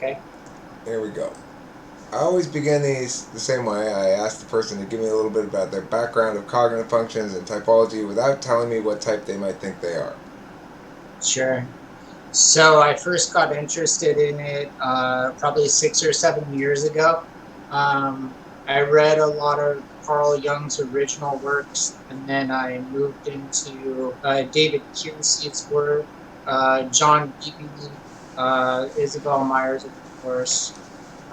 Okay. There we go. I always begin these the same way. I ask the person to give me a little bit about their background of cognitive functions and typology without telling me what type they might think they are. Sure. So I first got interested in it probably 6 or 7 years ago. I read a lot of Carl Jung's original works, and then I moved into David Kierkegaard's work, John Dewey, Isabel Myers, of course,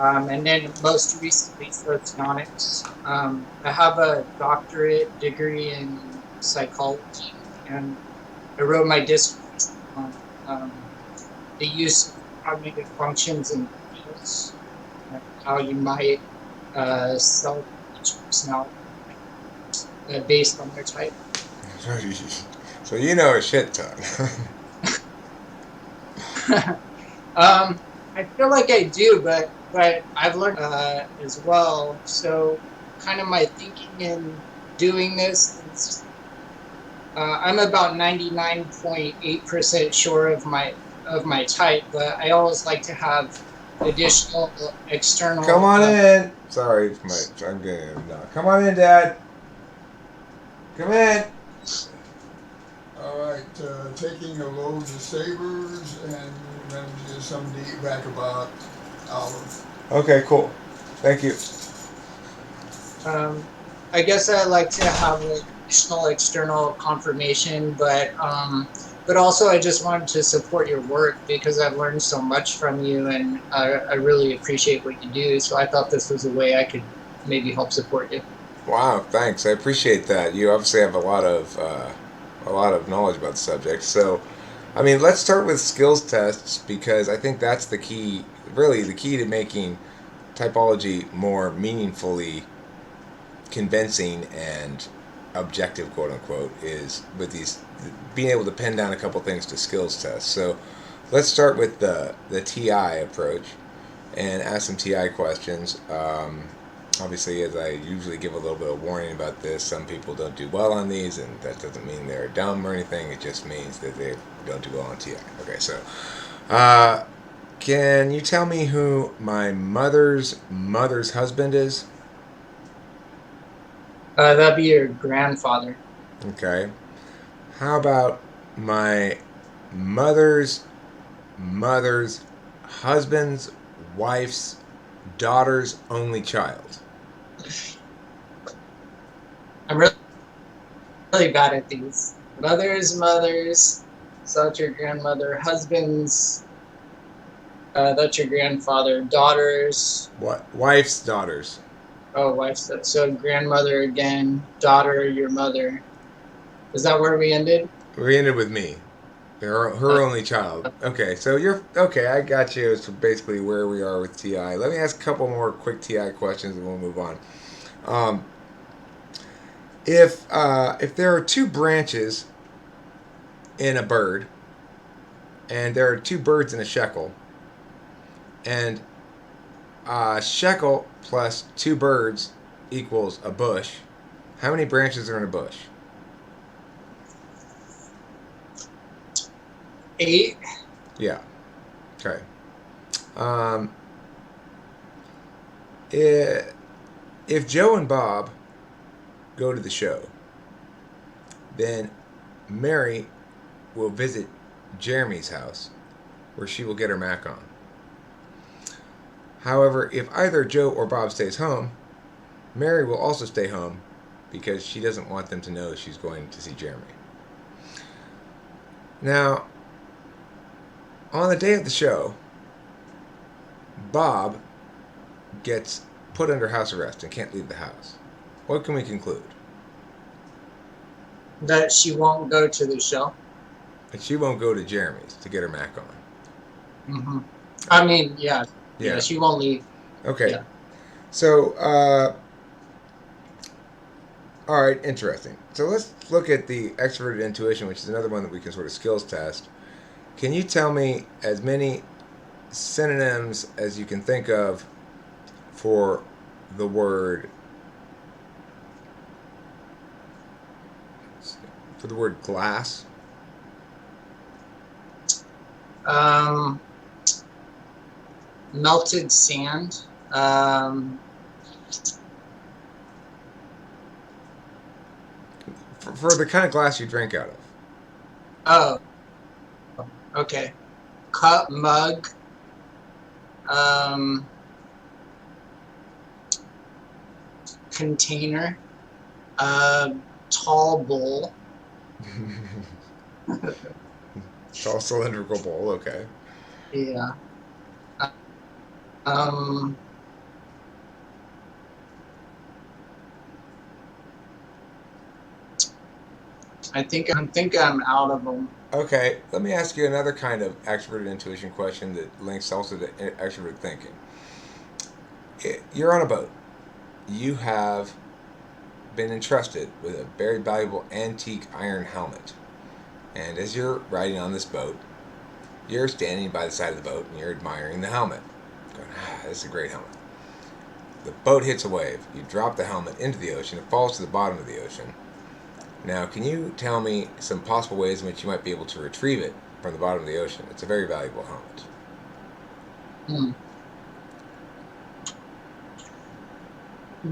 and then most recently socionics. I have a doctorate degree in psychology, and I wrote my dissertation on the use of cognitive functions in fields, and how you might self each personality based on their type. So you know a shit ton. I feel like I do, but I've learned as well. So kind of my thinking in doing this is I'm about 99.8% sure of my type, but I always like to have additional Come external on in. Sorry, I'm getting no. Come on in, Dad. Come in. All right, taking a load of sabers and then just some deep back about olive. Okay, cool. Thank you. um, I guess I like to have additional external confirmation, but also I just wanted to support your work because I've learned so much from you, and I really appreciate what you do. So I thought this was a way I could maybe help support you. Wow, thanks. I appreciate that. You obviously have a lot of knowledge about the subject. So, I mean, let's start with skills tests because I think that's the key, really the key to making typology more meaningfully convincing and objective, quote unquote, is with these being able to pin down a couple things to skills tests. So, let's start with the TI approach and ask some TI questions. Obviously, as I usually give a little bit of warning about this, some people don't do well on these, and that doesn't mean they're dumb or anything. It just means that they don't do well on TI. Okay, so uh, can you tell me who my mother's husband is? That'd be your grandfather. Okay. How about my mother's mother's husband's wife's daughter's only child? I'm really bad at these. Mothers, so that's your grandmother. Husbands, that's your grandfather. Daughters, What wife's daughters? oh, wife's, so grandmother again. Daughter, your mother. Is that where we ended? We ended with me. Her Uh, only child. Okay, so you're okay. I got you. It's basically where we are with TI. Let me ask a couple more quick TI questions, and we'll move on. Um, if there are two branches in a bird, and there are two birds in a shekel, and a shekel plus two birds equals a bush, how many branches are in a bush? 8. Yeah. Okay. Um, if, if Joe and Bob go to the show, then Mary will visit Jeremy's house, where she will get her Mac on. However, if either Joe or Bob stays home, Mary will also stay home because she doesn't want them to know she's going to see Jeremy. Now, on the day of the show, Bob gets put under house arrest and can't leave the house. What can we conclude? That she won't go to the show. That she won't go to Jeremy's to get her Mac on. Hmm. I mean, yeah, yeah, Yeah. she won't leave. Okay. Yeah. So, all right, interesting. So let's look at the extroverted intuition, which is another one that we can sort of skills test. Can you tell me as many synonyms as you can think of for the word glass? Um, melted sand. For the kind of glass you drink out of. Oh, okay. Cup, mug, um, container, uh, tall bowl. Tall cylindrical bowl, okay. Yeah. Um, I think I'm out of them. Okay, let me ask you another kind of extroverted intuition question that links also to extroverted thinking. You're on a boat. You have been entrusted with a very valuable antique iron helmet. And as you're riding on this boat, you're standing by the side of the boat and you're admiring the helmet. Going, this is a great helmet. The boat hits a wave. You drop the helmet into the ocean. It falls to the bottom of the ocean. Now, can you tell me some possible ways in which you might be able to retrieve it from the bottom of the ocean? It's a very valuable helmet. Hmm.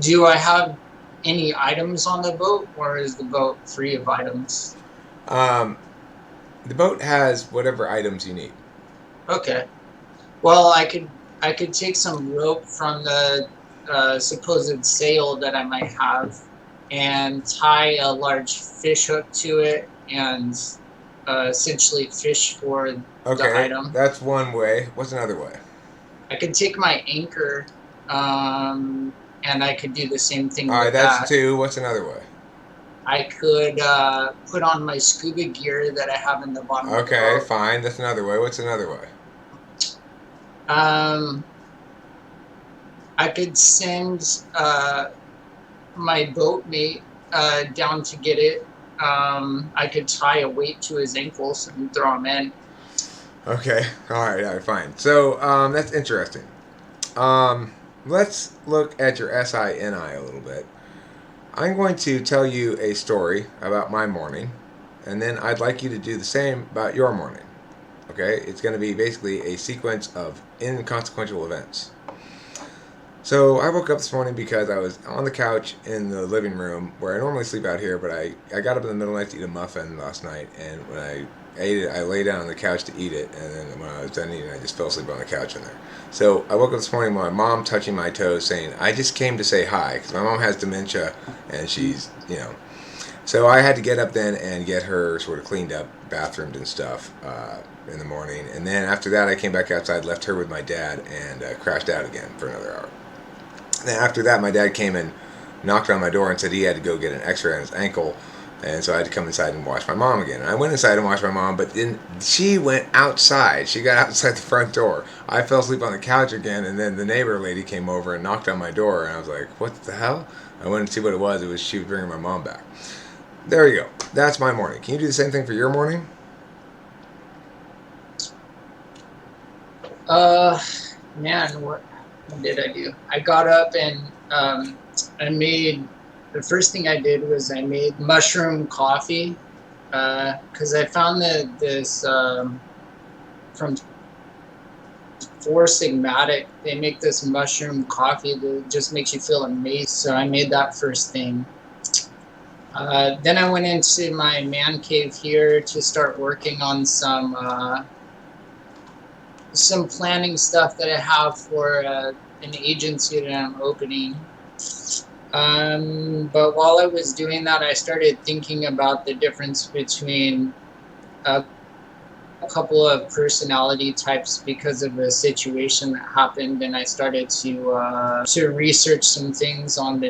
Do I have any items on the boat, or is the boat free of items? Um, the boat has whatever items you need. Okay. Well, I could take some rope from the supposed sail that I might have, and tie a large fish hook to it, and essentially fish for the Okay, item. that's one way. What's another way? I could take my anchor, and I could do the same thing All right, with that's that. two. What's another way? I could put on my scuba gear that I have in the bottom of the Okay, boat. fine. That's another way. What's another way? Um, I could send my boatmate down to get it. I could tie a weight to his ankles and throw him in. Okay, all right, fine. So that's interesting. Um, let's look at your SINI a little bit. I'm going to tell you a story about my morning, and then I'd like you to do the same about your morning. Okay, it's going to be basically a sequence of inconsequential events. So I woke up this morning because I was on the couch in the living room where I normally sleep out here, but I got up in the middle of the night to eat a muffin last night, and when I ate it, I lay down on the couch to eat it, and then when I was done eating, I just fell asleep on the couch in there. So I woke up this morning with my mom touching my toes, saying, "I just came to say hi," because my mom has dementia, and she's, So I had to get up then and get her sort of cleaned up, bathroomed and stuff in the morning, and then after that, I came back outside, left her with my dad, and crashed out again for another hour. Then after that, my dad came and knocked on my door and said he had to go get an X-ray on his ankle, and so I had to come inside and watch my mom again. And I went inside and watched my mom, but then she went outside. She got outside the front door. I fell asleep on the couch again, and then the neighbor lady came over and knocked on my door, and I was like, "What the hell?" I went to see what it was. It was she was bringing my mom back. There you go. That's my morning. Can you do the same thing for your morning? Uh, Man, what did I do? I got up and I made the first thing I did was I made mushroom coffee because I found that this from Four Sigmatic, they make this mushroom coffee that just makes you feel amazing. So I made that first thing. Then I went into my man cave here to start working on some planning stuff that I have for an agency that I'm opening. But while I was doing that, I started thinking about the difference between a couple of personality types because of a situation that happened, and I started to research some things on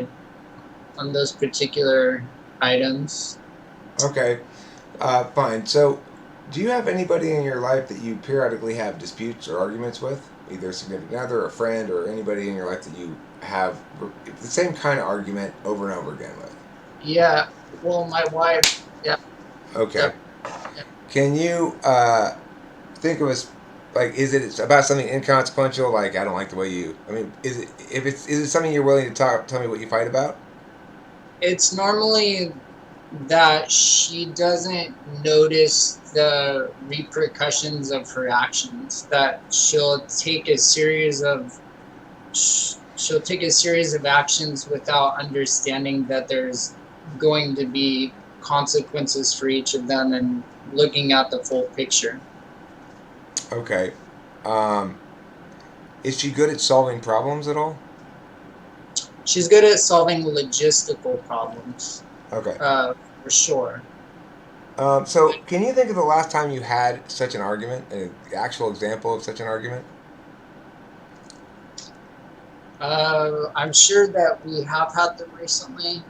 those particular items. Okay, fine. So, do you have anybody in your life that you periodically have disputes or arguments with? Either a significant other, a friend, or anybody in your life that you have the same kind of argument over and over again with? Yeah, well, my wife. Yeah, Okay. yep. Can you think of us like is it about something inconsequential? Like I don't like the way you. I mean, is it something you're willing to tell me what you fight about? It's normally that she doesn't notice the repercussions of her actions, that she'll take a series of actions without understanding that there's going to be consequences for each of them and looking at the full picture. Okay. Um, is she good at solving problems at all? She's good at solving logistical problems, Okay. for sure. So, can you think of the last time you had such an argument, an actual example of such an argument? I'm sure that we have had them recently.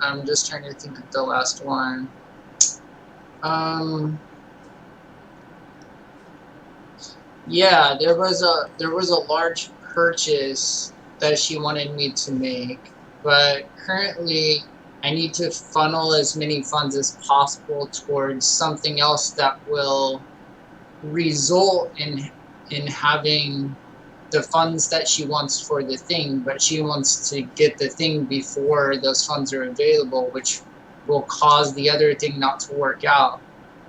I'm just trying to think of the last one. Um, yeah, there was a large purchase that she wanted me to make, but currently I need to funnel as many funds as possible towards something else that will result in having the funds that she wants for the thing, but she wants to get the thing before those funds are available, which will cause the other thing not to work out.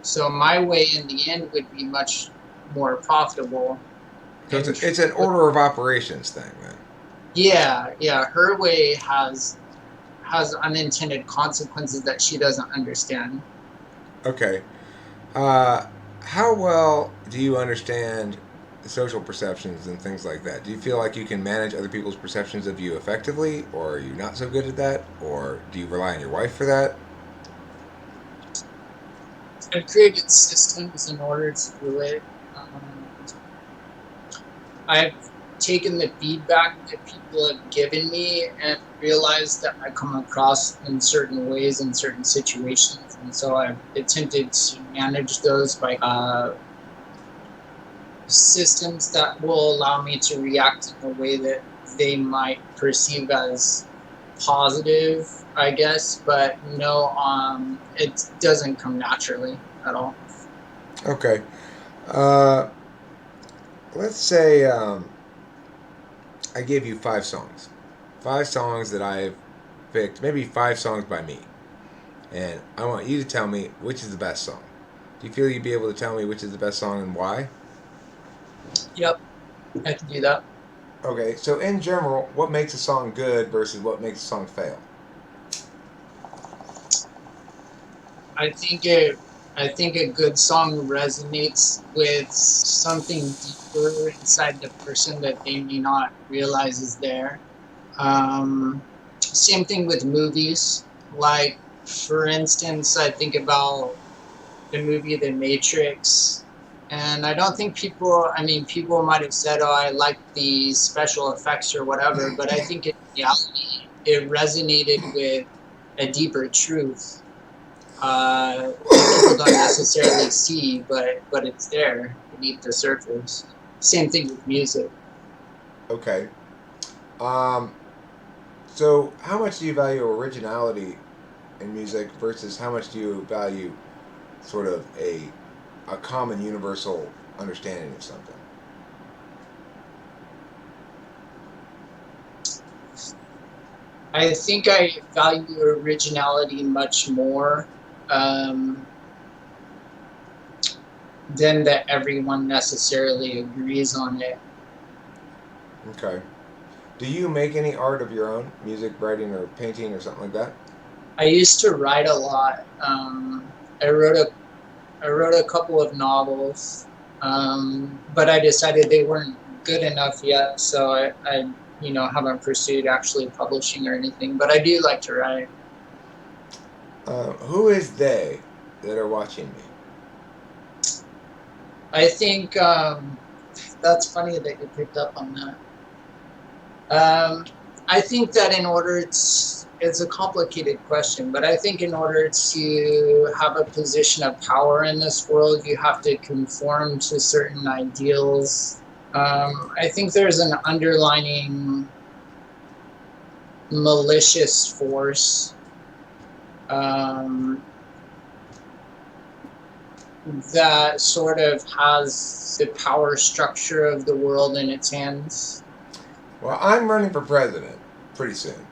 So my way in the end would be much more profitable. So And it's an order of operations thing then. yeah, her way has unintended consequences that she doesn't understand. Okay. Uh, how well do you understand social perceptions and things like that? Do you feel like you can manage other people's perceptions of you effectively, or are you not so good at that, or do you rely on your wife for that? I've created systems in order to do it. I've taken the feedback that people have given me and realized that I come across in certain ways in certain situations. And so I've attempted to manage those by systems that will allow me to react in a way that they might perceive as positive, I guess. But no, it doesn't come naturally at all. Okay. Uh, let's say I gave you 5 songs. 5 songs that I've picked, maybe 5 songs by me. And I want you to tell me which is the best song. Do you feel you'd be able to tell me which is the best song and why? Yep, I can do that. Okay, so in general, what makes a song good versus what makes a song fail? I think it I think a good song resonates with something deeper inside the person that they may not realize is there. Same thing with movies. Like, for instance, I think about the movie The Matrix, and I don't think people might have said, "Oh, I like the special effects or whatever," but I think in reality, it resonated with a deeper truth that people don't necessarily see, but it's there beneath the surface. Same thing with music. Okay. Um, so how much do you value originality in music versus how much do you value sort of a common universal understanding of something? I think I value originality much more um, than that everyone necessarily agrees on it. Okay. Do you make any art of your own, music, writing, or painting, or something like that? I used to write a lot. I wrote a I wrote a couple of novels, but I decided they weren't good enough yet, so I haven't pursued actually publishing or anything. But I do like to write. Who is they that are watching me? I think that's funny that you picked up on that. Um, I think that it's a complicated question, but I think in order to have a position of power in this world, you have to conform to certain ideals. I think there's an underlining malicious force um, that sort of has the power structure of the world in its hands. Well, I'm running for president pretty soon.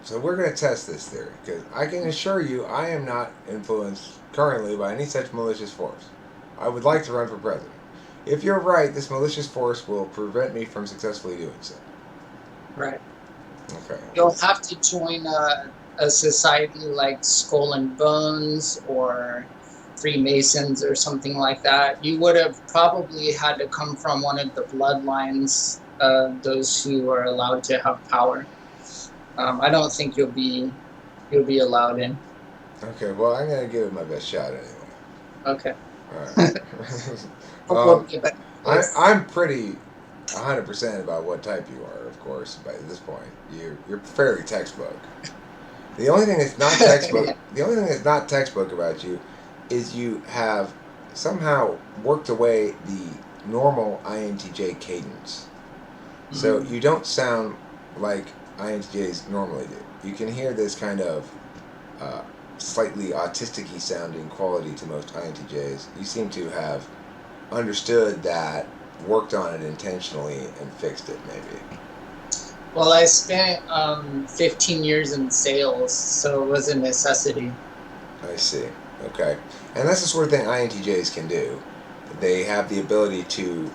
So we're going to test this theory because I can assure you I am not influenced currently by any such malicious force. I would like to run for president. If you're right, this malicious force will prevent me from successfully doing so. Right. Okay. You'll have to join a society like Skull and Bones or Freemasons or something like that. You would have probably had to come from one of the bloodlines of those who are allowed to have power. I don't think you'll be allowed in. Okay, well, I'm going to give it my best shot anyway. Okay. All right. Hope we'll be a better place. I'm pretty 100% about what type you are, of course, by this point. You're fairly textbook. The only thing that's not textbook, the only thing that's not textbook about you is you have somehow worked away the normal INTJ cadence. So you don't sound like INTJs normally do. You can hear this kind of slightly autistic-y sounding quality to most INTJs. You seem to have understood that, worked on it intentionally, and fixed it maybe. Well, I spent 15 years in sales, so it was a necessity. I see. Okay. And that's the sort of thing INTJs can do. They have the ability to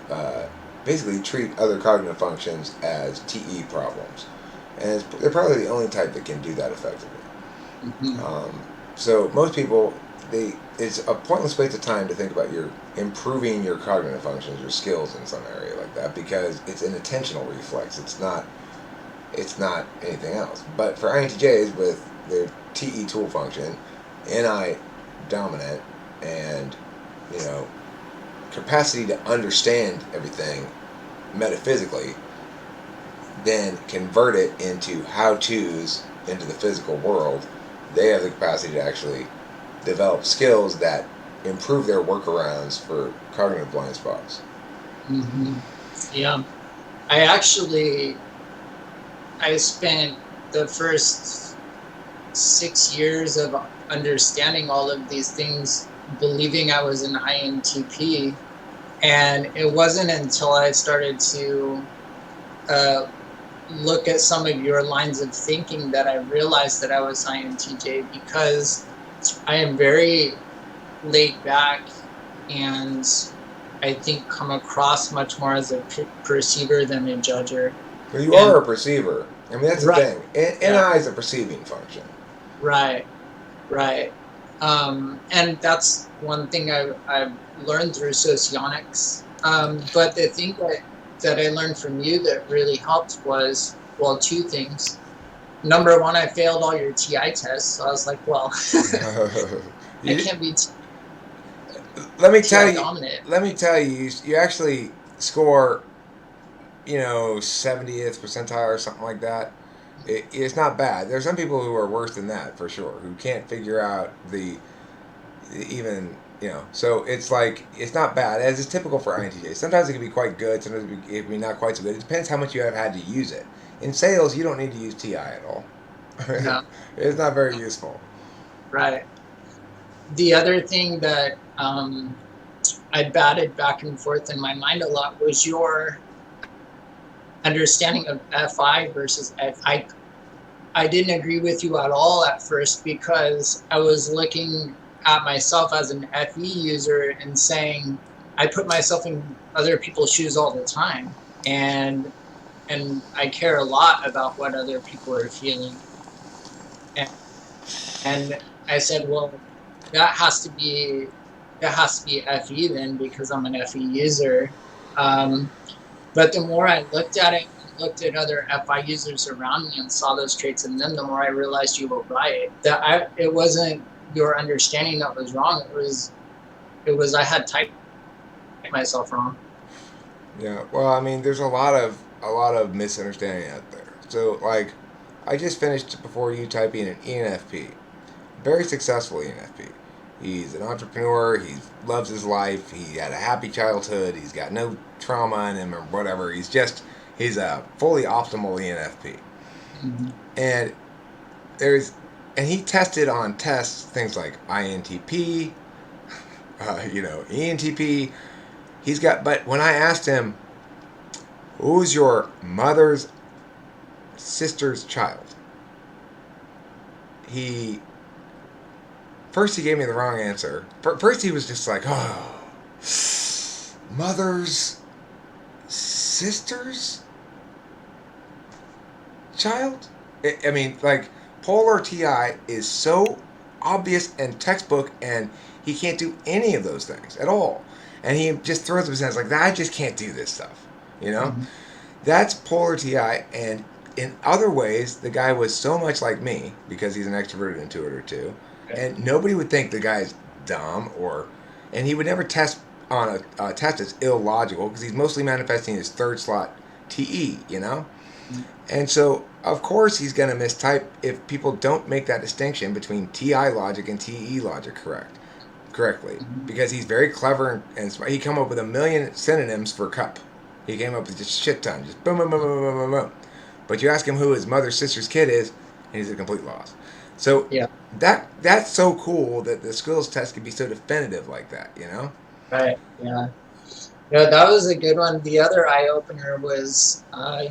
basically treat other cognitive functions as TE problems. And they're probably the only type that can do that effectively. Mm-hmm. So most people, it's a pointless waste of time to think about improving your cognitive functions, your skills in some area like that, because it's an attentional reflex. It's not anything else. But for INTJs with their TE tool function, NI dominant, and capacity to understand everything metaphysically, then convert it into how-tos into the physical world, they have the capacity to actually develop skills that improve their workarounds for cognitive blind spots. Mm-hmm. Yeah. I spent the first 6 years of understanding all of these things believing I was an INTP. And it wasn't until I started to look at some of your lines of thinking that I realized that I was INTJ, because I am very laid back and I think come across much more as a perceiver than a judger. Well, you are a perceiver. I mean, that's the Right. thing. NI is a perceiving function. Right. And that's one thing I've learned through socionics. But the thing that I learned from you that really helped was, well, two things. Number one, I failed all your TI tests. So I was like, well, I can't be let me TI tell you. dominant. Let me tell you. You actually score, 70th percentile or something like that. It's not bad. There's some people who are worse than that for sure, who can't figure out So it's like, it's not bad, as is typical for INTJs. Sometimes it can be quite good, sometimes it can be not quite so good. It depends how much you have had to use it. In sales, you don't need to use TI at all. No. It's not very useful. Right. The other thing that I batted back and forth in my mind a lot was your understanding of FI versus FI. I didn't agree with you at all at first, because I was looking at myself as an FE user and saying, I put myself in other people's shoes all the time, and I care a lot about what other people are feeling. And I said, well, that has to be FE then, because I'm an FE user. But the more I looked at it, looked at other FI users around me and saw those traits in them, the more I realized you were right. That it wasn't your understanding that was wrong. It was I had typed myself wrong. Yeah. Well, I mean, there's a lot of misunderstanding out there. So, like, I just finished before you typing an ENFP, very successful ENFP. He's an entrepreneur. He loves his life. He had a happy childhood. He's got no trauma in him or whatever. He's a fully optimal ENFP. Mm-hmm. And he tested on tests things like INTP, ENTP. But when I asked him, who's your mother's sister's child? he first he gave me the wrong answer. First he was just like, oh, mother's sister's child. I mean, like, polar TI is so obvious and textbook, and he can't do any of those things at all. And he just throws up his hands like, I just can't do this stuff. You know, Mm-hmm. that's polar TI. And in other ways, the guy was so much like me because he's an extroverted intuitor too, and nobody would think the guy's dumb and he would never test on a test that's illogical because he's mostly manifesting his third slot TE. You know. And so, of course, he's going to mistype if people don't make that distinction between TI logic and TE logic correctly, Mm-hmm. because he's very clever and smart. He came up with a million synonyms for cup. He came up with just shit ton, just boom, boom, boom, boom, boom, boom, boom. But you ask him who his mother's sister's kid is, and he's a complete loss. So Yeah. that's so cool that the skills test can be so definitive like that, you know? Right. Yeah. No, that was a good one. The other eye opener was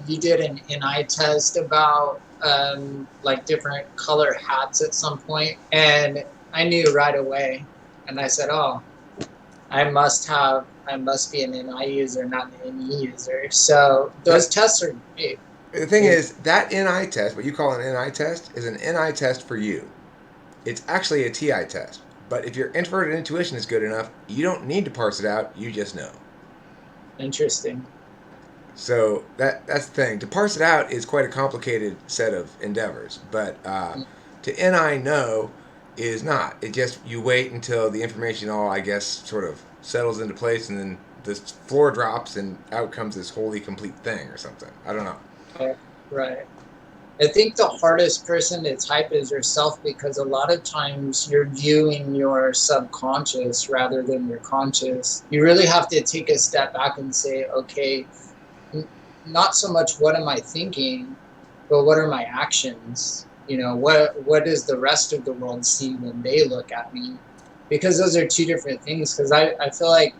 you did an eye test about like different color hats at some point, and I knew right away, and I said, "Oh, I must be an NI user, not an NE user." So those That, tests are great. the thing They, is, that NI test, what you call an NI test, is an NI test for you. It's actually a TI test. But if your introverted intuition is good enough, you don't need to parse it out. You just know. Interesting. So that's the thing. To parse it out is quite a complicated set of endeavors. But to NI know is not. It just you wait until the information all I guess sort of settles into place, and then the floor drops and out comes this wholly complete thing or something. I don't know. Right. I think the hardest person to type is yourself because a lot of times you're viewing your subconscious rather than your conscious. You really have to take a step back and say, okay, not so much what am I thinking, but what are my actions? You know, what does the rest of the world see when they look at me? Because those are two different things. Because I feel like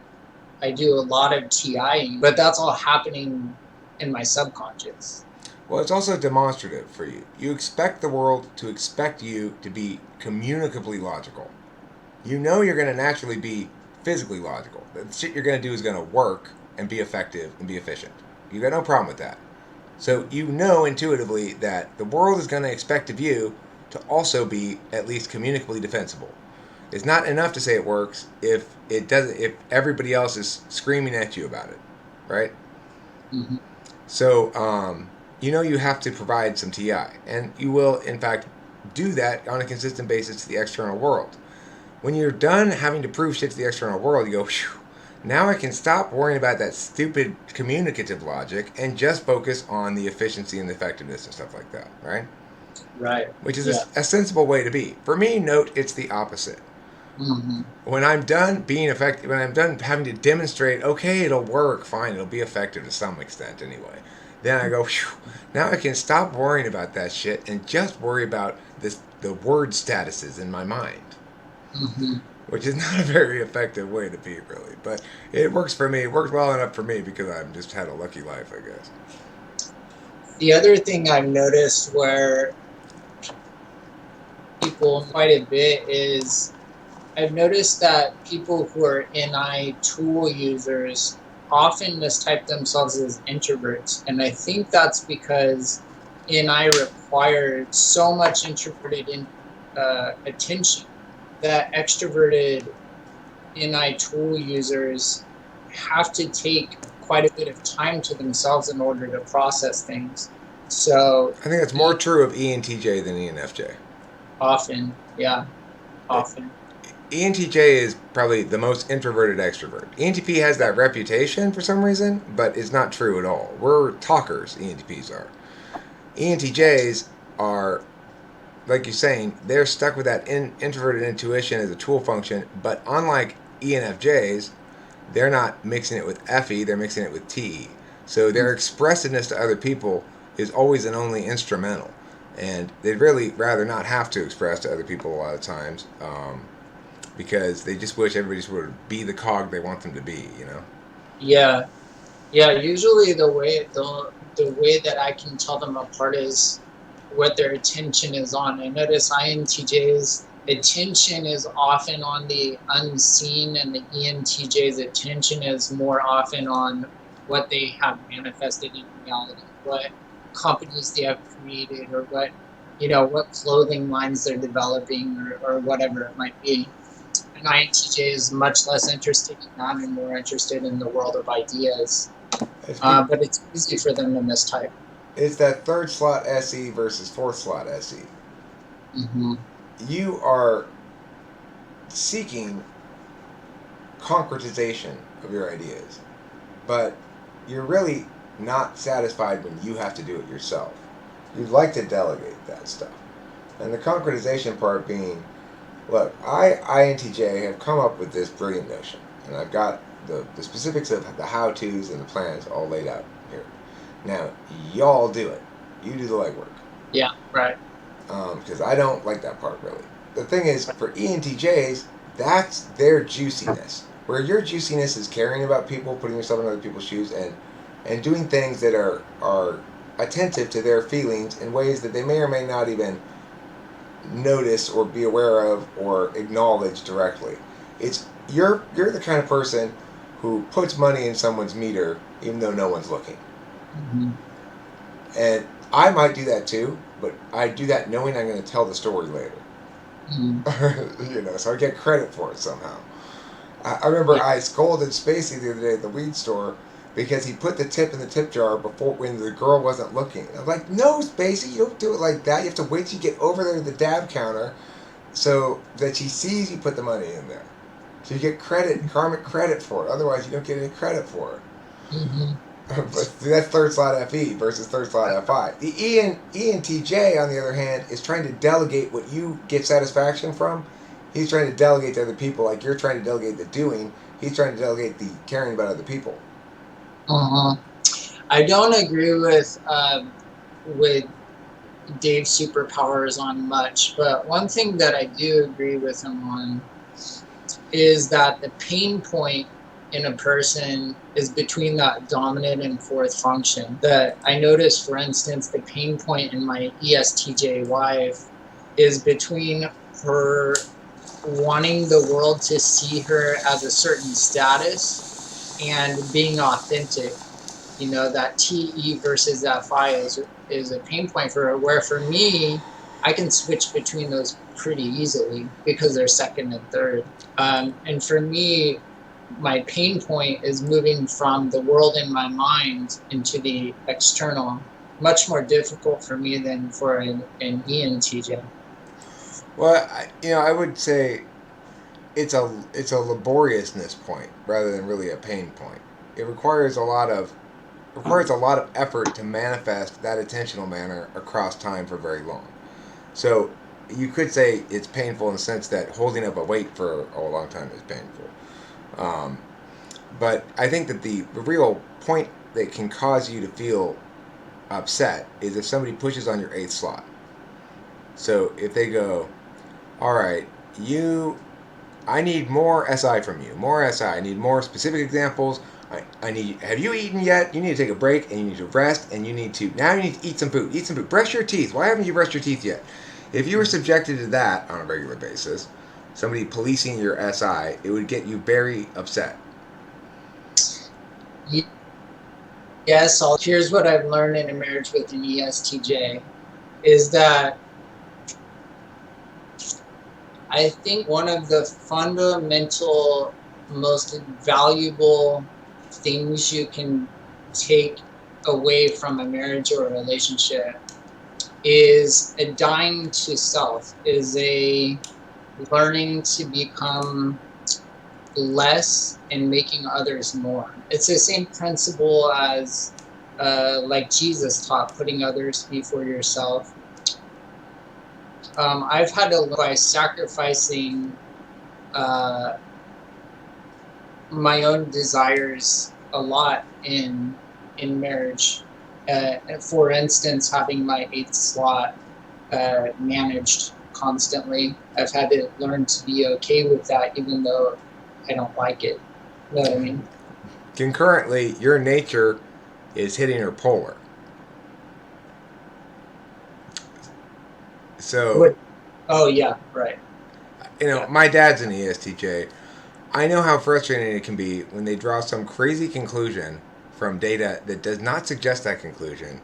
I do a lot of TIing, but that's all happening in my subconscious. Well, it's also demonstrative for you. You expect the world to expect you to be communicably logical. You know you're going to naturally be physically logical. The shit you're going to do is going to work and be effective and be efficient. You got no problem with that. So you know intuitively that the world is going to expect of you to also be at least communicably defensible. It's not enough to say it works if it doesn't. If everybody else is screaming at you about it, right? Mm-hmm. So you know you have to provide some TI, and you will in fact do that on a consistent basis to the external world. When you're done having to prove shit to the external world, you go, phew, now I can stop worrying about that stupid communicative logic and just focus on the efficiency and the effectiveness and stuff like that, right? Right. Which is Yeah. a sensible way to be. For me, note it's the opposite. Mm-hmm. When I'm done being effective, when I'm done having to demonstrate, okay, it'll work, fine, it'll be effective to some extent anyway. Then I go, phew, now I can stop worrying about that shit and just worry about the word statuses in my mind, Mm-hmm. which is not a very effective way to be, really. But it works for me. It works well enough for me because I've just had a lucky life, I guess. The other thing I've noticed where people quite a bit is I've noticed that people who are NI tool users often mistype themselves as introverts. And I think that's because NI required so much introverted attention that extroverted NI tool users have to take quite a bit of time to themselves in order to process things. So I think that's more true of ENTJ than ENFJ. often, yeah, often. ENTJ is probably the most introverted extrovert. ENTP has that reputation for some reason, but it's not true at all. We're talkers, ENTPs are. ENTJs are, like you're saying, they're stuck with that introverted intuition as a tool function, but unlike ENFJs, they're not mixing it with FE, they're mixing it with TE. So their expressiveness to other people is always and only instrumental. And they'd really rather not have to express to other people a lot of times. Because they just wish everybody just would be the cog they want them to be, you know? Yeah, yeah. Usually, the way that I can tell them apart is what their attention is on. I notice INTJ's attention is often on the unseen, and the ENTJ's attention is more often on what they have manifested in reality, what companies they have created, or what clothing lines they're developing, or whatever it might be. And INTJ is much less interested in that and more interested in the world of ideas. It's, But it's easy for them to mistype. it's that third slot SE versus fourth slot SE. Mm-hmm. You are seeking concretization of your ideas, but you're really not satisfied when you have to do it yourself. You'd like to delegate that stuff. And the concretization part being, look, INTJ, have come up with this brilliant notion, and I've got the specifics of the how-tos and the plans all laid out here. Now, y'all do it. You do the legwork. Yeah, right. Because I don't like that part, really. The thing is, for ENTJs, that's their juiciness. Where your juiciness is caring about people, putting yourself in other people's shoes, and doing things that are attentive to their feelings in ways that they may or may not even notice or be aware of or acknowledge directly. It's you're the kind of person who puts money in someone's meter even though no one's looking. Mm-hmm. And I might do that too, but I do that knowing I'm going to tell the story later. Mm-hmm. So I get credit for it somehow. I remember I scolded Spacey the other day at the weed store because he put the tip in the tip jar before when the girl wasn't looking. I'm like, no, Spacey, you don't do it like that. You have to wait till you get over there to the dab counter so that she sees you put the money in there. So you get karmic credit for it. Otherwise, you don't get any credit for it. Mm-hmm. But that's third slot FE versus third slot FI. The ENTJ, on the other hand, is trying to delegate what you get satisfaction from. He's trying to delegate to other people, like you're trying to delegate the doing. He's trying to delegate the caring about other people. Uh-huh. I don't agree with Dave's superpowers on much, but one thing that I do agree with him on is that the pain point in a person is between that dominant and fourth function. That I notice, for instance, the pain point in my ESTJ wife is between her wanting the world to see her as a certain status and being authentic. That TE versus FI is a pain point for her, where for me, I can switch between those pretty easily because they're second and third. And for me, my pain point is moving from the world in my mind into the external. Much more difficult for me than for an ENTJ. Well, I would say it's a laboriousness point rather than really a pain point. It requires a lot of effort to manifest that attentional manner across time for very long. So you could say it's painful in the sense that holding up a weight for a long time is painful. But I think that the real point that can cause you to feel upset is if somebody pushes on your eighth slot. So if they go, all right, I need more SI from you, more SI. I need more specific examples. I need. Have you eaten yet? You need to take a break, and you need to rest, and you need to eat some food. Eat some food. Brush your teeth. Why haven't you brushed your teeth yet? If you were subjected to that on a regular basis, somebody policing your SI, it would get you very upset. Yes, here's what I've learned in a marriage with an ESTJ is that I think one of the fundamental, most valuable things you can take away from a marriage or a relationship is a dying to self, is a learning to become less and making others more. It's the same principle as like Jesus taught, putting others before yourself. I've had to learn by sacrificing my own desires a lot in marriage. For instance, having my eighth slot managed constantly, I've had to learn to be okay with that, even though I don't like it. You know what I mean? Concurrently, your nature is hitting her polar. So, What? Oh yeah, right. Yeah. my dad's an ESTJ. I know how frustrating it can be when they draw some crazy conclusion from data that does not suggest that conclusion,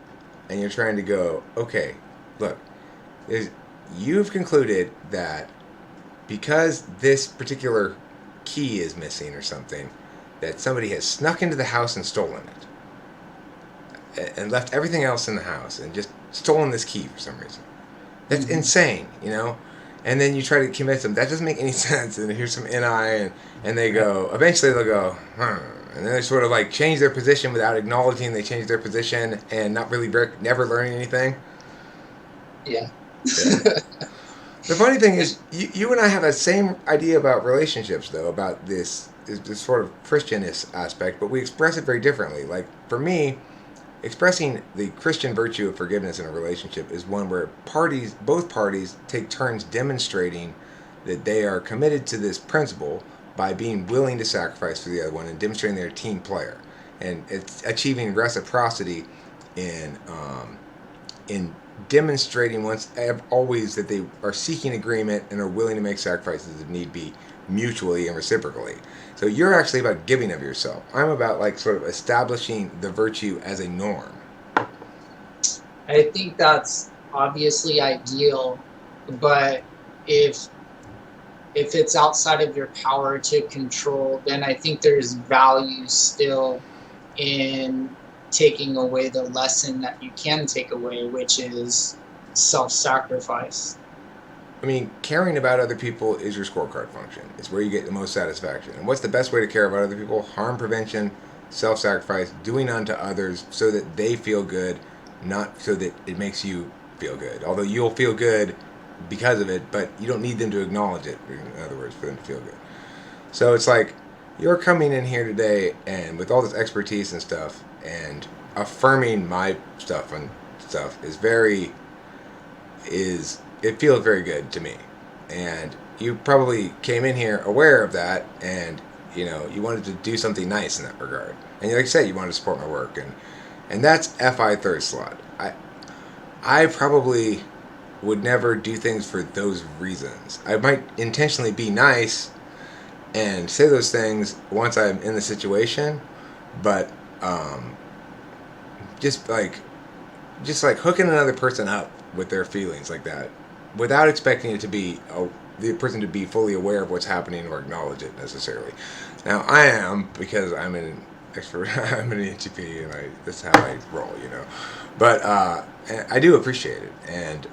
and you're trying to go, okay, look, you've concluded that because this particular key is missing or something, that somebody has snuck into the house and stolen it, and left everything else in the house and just stolen this key for some reason. That's insane, And then you try to convince them that doesn't make any sense. And here's some NI, and they go. Eventually, they'll go, and then they sort of like change their position without acknowledging they changed their position and not really never learning anything. Yeah. Yeah. The funny thing is, you and I have that same idea about relationships, though, about this sort of Christianist aspect, but we express it very differently. Like for me, expressing the Christian virtue of forgiveness in a relationship is one where both parties, take turns demonstrating that they are committed to this principle by being willing to sacrifice for the other one and demonstrating they're a team player, and it's achieving reciprocity in demonstrating always that they are seeking agreement and are willing to make sacrifices if need be, mutually and reciprocally. So you're actually about giving of yourself. I'm about like sort of establishing the virtue as a norm. I think that's obviously ideal, but if it's outside of your power to control, then I think there's value still in taking away the lesson that you can take away, which is self-sacrifice. I mean, caring about other people is your scorecard function. It's where you get the most satisfaction. And what's the best way to care about other people? Harm prevention, self sacrifice, doing unto others so that they feel good, not so that it makes you feel good. Although you'll feel good because of it, but you don't need them to acknowledge it, in other words, for them to feel good. So it's like you're coming in here today and with all this expertise and stuff and affirming my stuff and stuff is it feels very good to me. And you probably came in here aware of that, and you wanted to do something nice in that regard. And like I said, you wanted to support my work, and that's FI third slot. I probably would never do things for those reasons. I might intentionally be nice and say those things once I'm in the situation, but just like hooking another person up with their feelings like that without expecting it to be the person to be fully aware of what's happening or acknowledge it necessarily. Now I am, because I'm an expert. I'm an ENTP, and that's how I roll, But I do appreciate it, and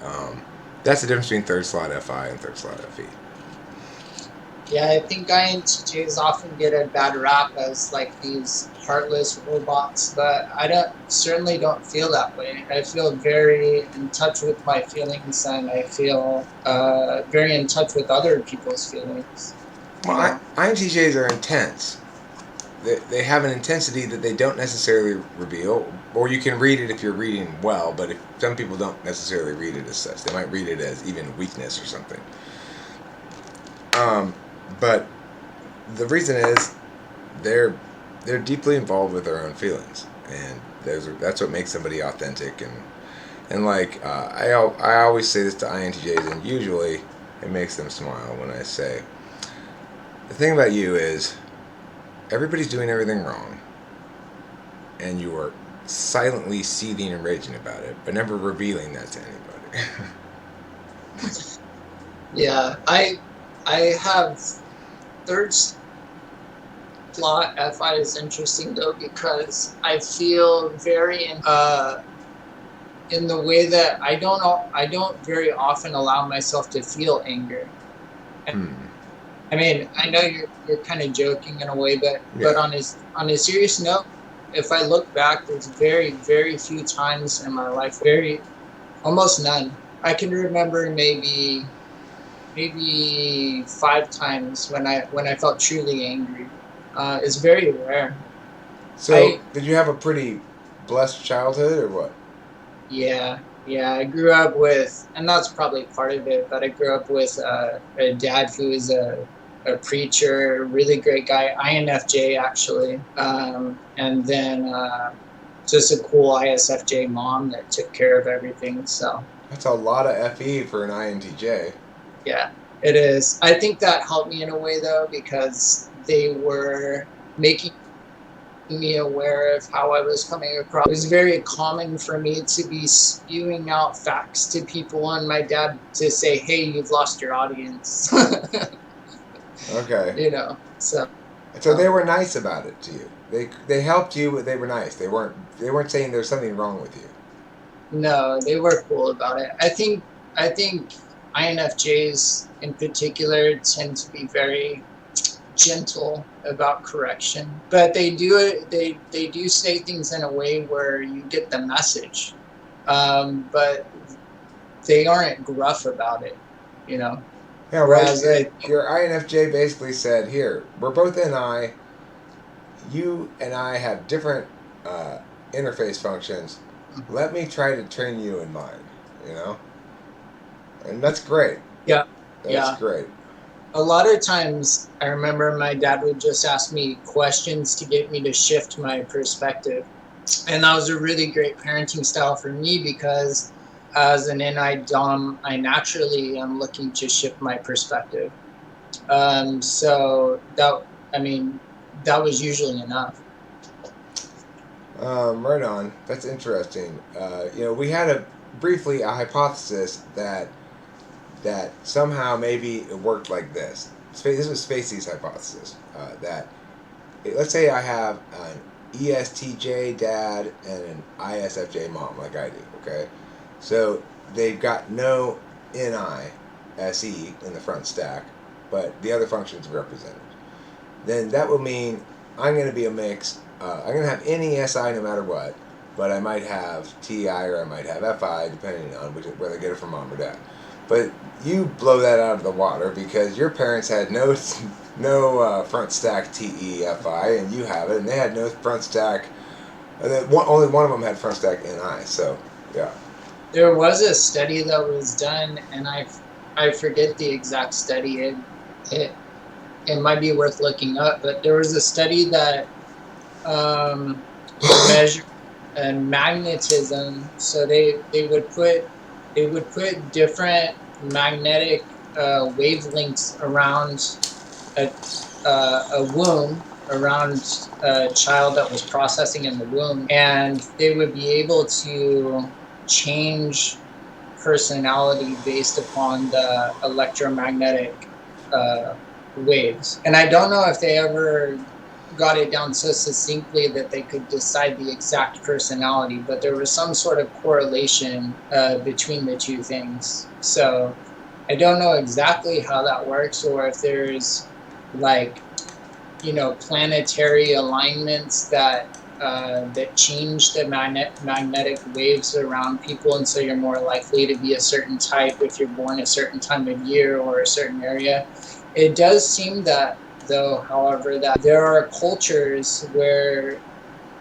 that's the difference between third slot FI and third slot FE. Yeah, I think INTJs often get a bad rap as like these heartless robots, but I certainly don't feel that way. I feel very in touch with my feelings, and I feel very in touch with other people's feelings. Well, INTJs are intense. They have an intensity that they don't necessarily reveal, or you can read it if you're reading well, but some people don't necessarily read it as such. They might read it as even weakness or something. But the reason is they're deeply involved with their own feelings, and that's what makes somebody authentic. And like I always say this to INTJs, and usually it makes them smile when I say, the thing about you is everybody's doing everything wrong, and you are silently seething and raging about it, but never revealing that to anybody. Yeah, I have third slot FI is interesting though, because I feel very in the way that I don't very often allow myself to feel anger. I mean, I know you're kind of joking in a way, but on a serious note, if I look back, there's very, very few times in my life, almost none. I can remember maybe 5 times when I felt truly angry. It's very rare. So, did you have a pretty blessed childhood, or what? Yeah, I grew up with, and that's probably part of it, but I grew up with a dad who is a preacher, really great guy, INFJ actually, and then just a cool ISFJ mom that took care of everything. So That's a lot of FE for an INTJ. yeah, it is. I think that helped me in a way though, because they were making me aware of how I was coming across. It was very common for me to be spewing out facts to people and my dad to say, hey, you've lost your audience. Okay. You know, so So they were nice about it to you. They helped you, but they were nice. They weren't saying there's something wrong with you. no, they were cool about it. I think INFJs in particular tend to be very gentle about correction, but they do it. They do say things in a way where you get the message, but they aren't gruff about it. You know, Yeah, right. whereas I Your INFJ basically said, "Here, we're both NI. You and I have different interface functions. Let me try to train you in mine." You know, and that's great. yeah That's yeah. great. A lot of times, I remember my dad would just ask me questions to get me to shift my perspective. And that was a really great parenting style for me because as an NI Dom, I naturally am looking to shift my perspective. So I mean, that was usually enough. Right on. That's interesting. We had briefly a hypothesis that somehow maybe it worked like this. This was Spacey's hypothesis that let's say I have an ESTJ dad and an ISFJ mom, like I do. Okay, so they've got no NI SE in the front stack, but the other functions are represented. Then that will mean I'm going to be a mix. I'm going to have any SI no matter what, but I might have TI or I might have FI depending on whether I get it from mom or dad. But you blow that out of the water because your parents had no front stack TE FI and you have it, and they had no front stack. Only one of them had front stack NI. So yeah. There was a study that was done, and I forget the exact study. It it might be worth looking up, but there was a study that measured magnetism. So they would put different magnetic wavelengths around a womb, around a child that was processing in the womb, and they would be able to change personality based upon the electromagnetic waves. And I don't know if they ever got it down so succinctly that they could decide the exact personality, but there was some sort of correlation between the two things. So I don't know exactly how that works, or if there's like, planetary alignments that change the magnetic waves around people, and so you're more likely to be a certain type if you're born a certain time of year or a certain area. It does seem that, though, however, that there are cultures where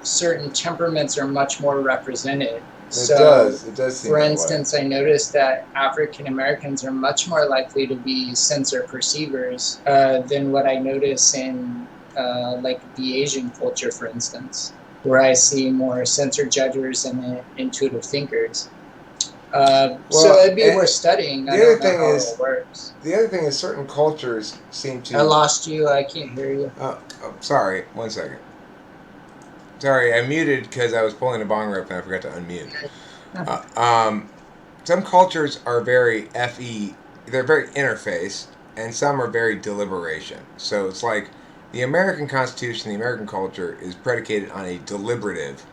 certain temperaments are much more represented. It does seem For that instance, I noticed that African Americans are much more likely to be sensor perceivers than what I notice in like the Asian culture, for instance, where I see more sensor judgers and intuitive thinkers. So it'd be worth studying. I don't know how it works. The other thing is certain cultures seem to. I lost you. I can't hear you. Sorry, 1 second. Sorry, I muted because I was pulling a bong rip and I forgot to unmute. Some cultures are very FE, they're very interface, and some are very deliberation. So it's like the American Constitution, the American culture is predicated on a deliberative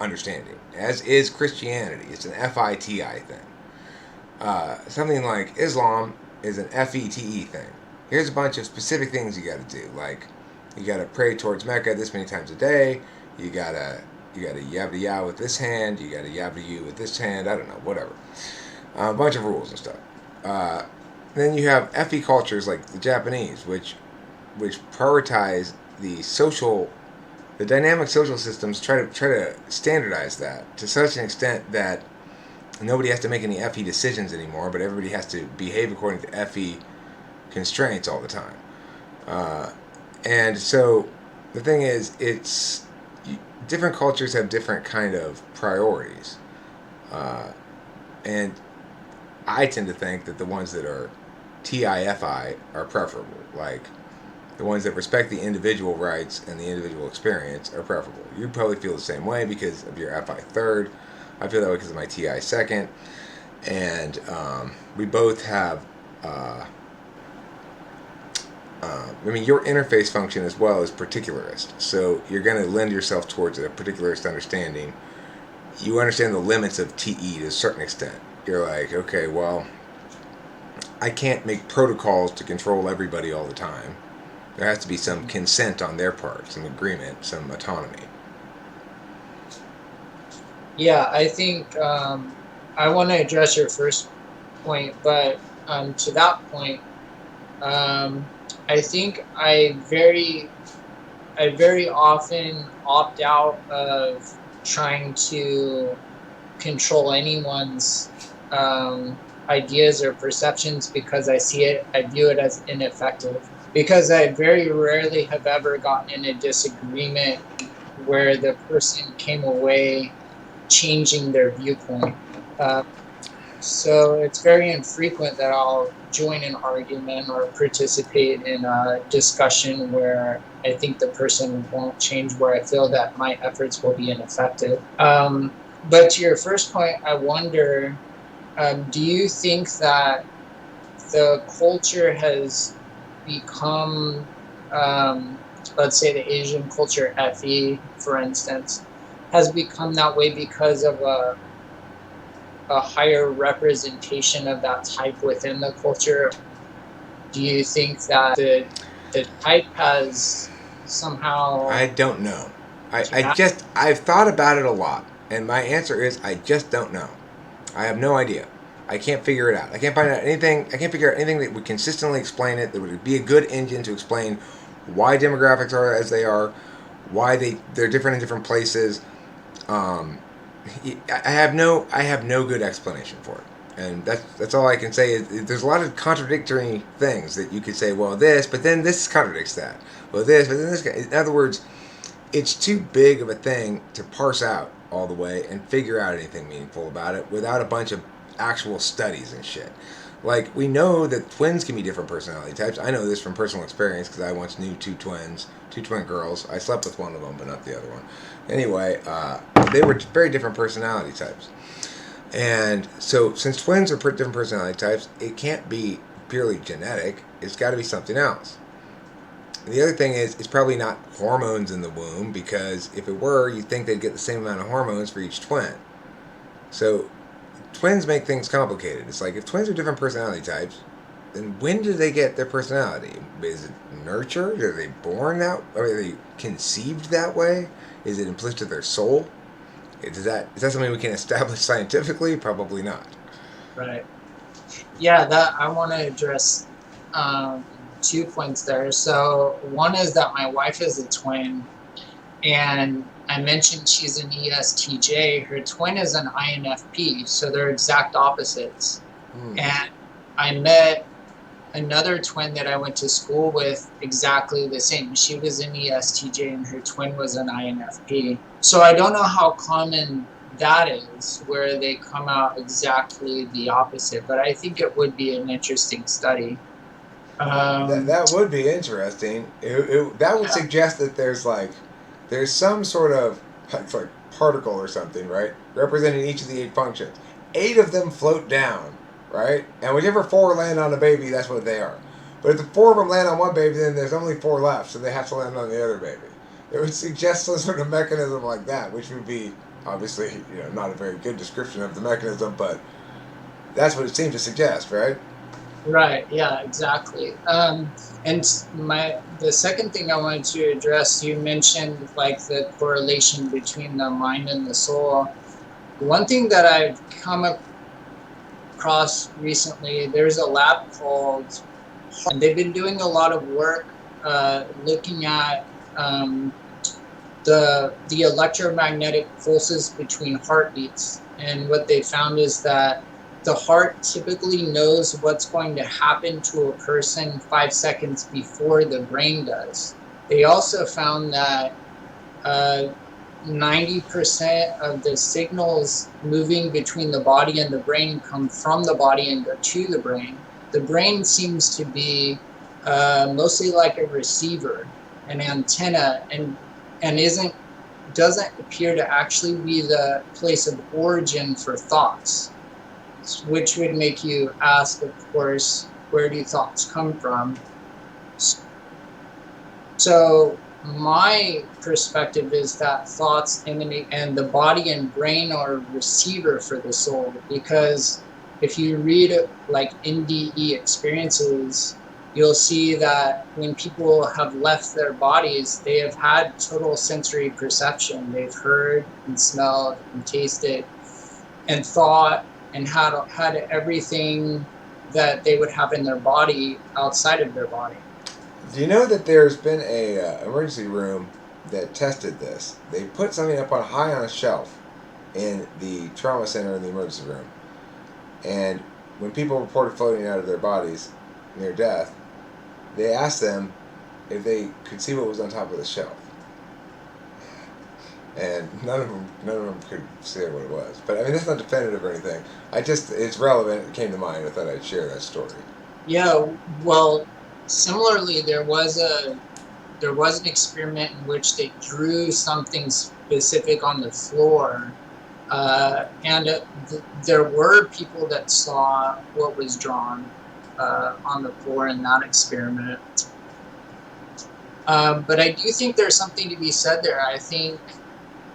understanding, as is Christianity. It's an FITI thing. Something like Islam is an FETE thing. Here's a bunch of specific things you got to do, like you got to pray towards Mecca this many times a day. You gotta yabba yah with this hand. You gotta yabba you with this hand. I don't know, whatever. A bunch of rules and stuff. Then you have FE cultures like the Japanese, which prioritize the dynamic social systems. Try to standardize that to such an extent that nobody has to make any FE decisions anymore, but everybody has to behave according to FE constraints all the time. And so the thing is, different cultures have different kind of priorities, and I tend to think that the ones that are TIFI are preferable. Like the ones that respect the individual rights and the individual experience are preferable. You probably feel the same way because of your FI third. I feel that way because of my TI second, and we both have. I mean, your interface function as well is particularist, so you're going to lend yourself towards a particularist understanding. You understand the limits of TE to a certain extent. You're like, okay, well, I can't make protocols to control everybody all the time. There has to be some consent on their part, some agreement, some autonomy. Yeah, I think I want to address your first point, but to that point, I think I very often opt out of trying to control anyone's ideas or perceptions because I view it as ineffective. Because I very rarely have ever gotten in a disagreement where the person came away changing their viewpoint. Uh, so it's very infrequent that I'll join an argument or participate in a discussion where I think the person won't change, where I feel that my efforts will be ineffective. But to your first point, I wonder, do you think that the culture has become, let's say the Asian culture, FE, for instance, has become that way because of a higher representation of that type within the culture? Do you think that the type has somehow I don't know. yeah, I've thought about it a lot, and my answer is I just don't know. I have no idea. I can't figure it out. I can't find out anything. I can't figure out anything that would consistently explain it. That would be a good engine to explain why demographics are as they are, why they're different in different places. Um, I have no good explanation for it, and that's all I can say. There's a lot of contradictory things that you could say. Well, this, but then this contradicts that. Well, this, but then this. In other words, it's too big of a thing to parse out all the way and figure out anything meaningful about it without a bunch of actual studies and shit. Like, we know that twins can be different personality types. I know this from personal experience because I once knew two twins, two twin girls. I slept with one of them, but not the other one. Anyway, they were very different personality types. And so, since twins are different personality types, it can't be purely genetic. It's got to be something else. And the other thing is, it's probably not hormones in the womb, because if it were, you'd think they'd get the same amount of hormones for each twin. So, twins make things complicated. It's like, if twins are different personality types, then when do they get their personality? Is it nurtured? Are they born that? Are they conceived that way? Is it implicit to their soul? Is that something we can establish scientifically? Probably not. right? Yeah, that I want to address 2 points there. So one is that my wife is a twin, and I mentioned she's an ESTJ. Her twin is an INFP, so they're exact opposites. And I met another twin that I went to school with exactly the same. She was an ESTJ and her twin was an INFP. So I don't know how common that is, where they come out exactly the opposite, but I think it would be an interesting study. That would be interesting. That would suggest that there's some sort of like particle or something, right, representing each of the 8 functions. 8 of them float down, right, and whichever 4 land on a baby, that's what they are. But if the 4 of them land on one baby, then there's only 4 left, so they have to land on the other baby. It would suggest some sort of mechanism like that, which would be obviously, not a very good description of the mechanism, but that's what it seems to suggest, right? Right, yeah, exactly. And the second thing I wanted to address, you mentioned like the correlation between the mind and the soul. One thing that I've come across recently, there's a lab called, and they've been doing a lot of work looking at the electromagnetic pulses between heartbeats. And what they found is that the heart typically knows what's going to happen to a person 5 seconds before the brain does. They also found that 90% of the signals moving between the body and the brain come from the body and go to the brain. The brain seems to be mostly like a receiver, an antenna, and doesn't appear to actually be the place of origin for thoughts, which would make you ask, of course, where do thoughts come from? So my perspective is that thoughts emanate, and the body and brain are a receiver for the soul. Because if you read like NDE experiences, you'll see that when people have left their bodies, they have had total sensory perception. They've heard and smelled and tasted and thought and had everything that they would have in their body outside of their body. Do you know that there's been a emergency room that tested this? They put something up on high on a shelf in the trauma center in the emergency room, and when people reported floating out of their bodies near death, they asked them if they could see what was on top of the shelf, and none of them could say what it was. But I mean, that's not definitive or anything. It's relevant. It came to mind. I thought I'd share that story. Yeah, well, similarly, there was an experiment in which they drew something specific on the floor, and there were people that saw what was drawn on the floor in that experiment. But I do think there's something to be said there. I think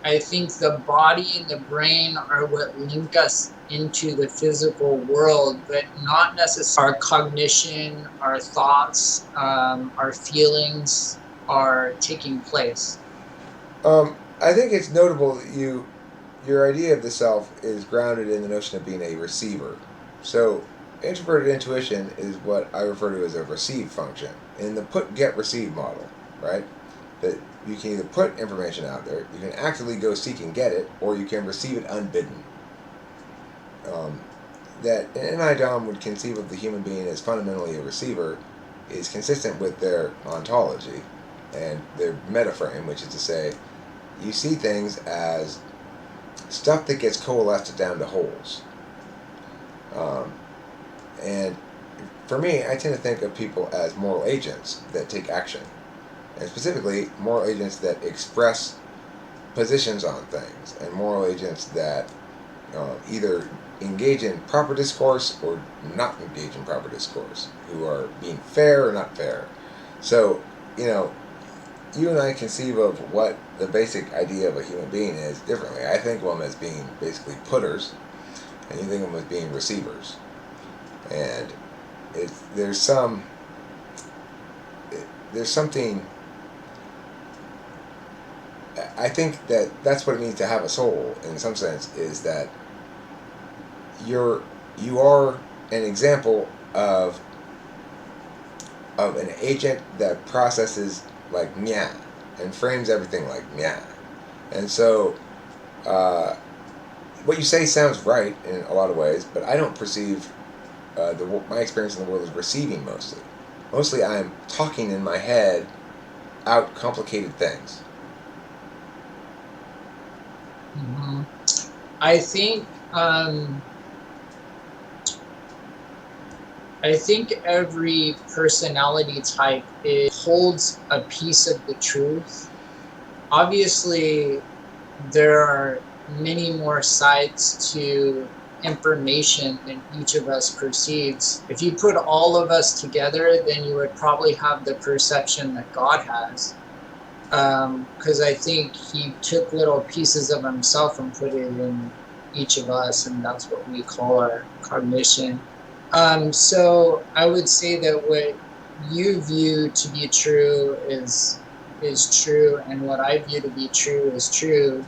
the body and the brain are what link us into the physical world, but not necessarily our cognition, our thoughts, our feelings are taking place. I think it's notable that your idea of the self is grounded in the notion of being a receiver. So, introverted intuition is what I refer to as a receive function in the put-get-receive model, right? That you can either put information out there, you can actively go seek and get it, or you can receive it unbidden. That an NIDOM would conceive of the human being as fundamentally a receiver is consistent with their ontology and their metaframe, which is to say, you see things as stuff that gets coalesced down to wholes. And for me, I tend to think of people as moral agents that take action, and specifically moral agents that express positions on things, and moral agents that either engage in proper discourse or not engage in proper discourse, who are being fair or not fair. So, you and I conceive of what the basic idea of a human being is differently. I think of them as being basically putters, and you think of them as being receivers. And there's something. I think that's what it means to have a soul, in some sense, is that you are an example of an agent that processes like nya and frames everything like nya. And so what you say sounds right in a lot of ways, but I don't perceive my experience in the world is receiving mostly. Mostly I'm talking in my head out complicated things. Mm-hmm. I think every personality type holds a piece of the truth. Obviously, there are many more sides to information than each of us perceives. If you put all of us together, then you would probably have the perception that God has. Because I think he took little pieces of himself and put it in each of us, and that's what we call our cognition. So I would say that what you view to be true is true, and what I view to be true is true.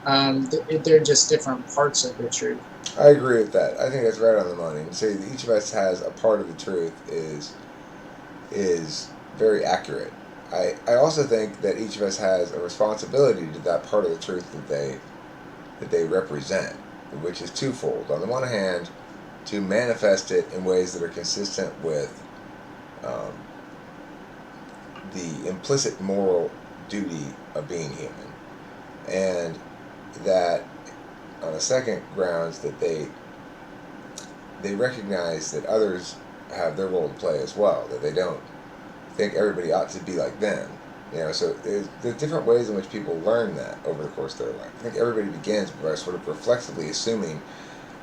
They're just different parts of the truth. I agree with that. I think that's right on the money. And say that each of us has a part of the truth is very accurate. I also think that each of us has a responsibility to that part of the truth that they represent, which is twofold. On the one hand, to manifest it in ways that are consistent with the implicit moral duty of being human, and that on the second grounds that they recognize that others have their role to play as well, that they don't think everybody ought to be like them. So there's different ways in which people learn that over the course of their life. I think everybody begins by sort of reflexively assuming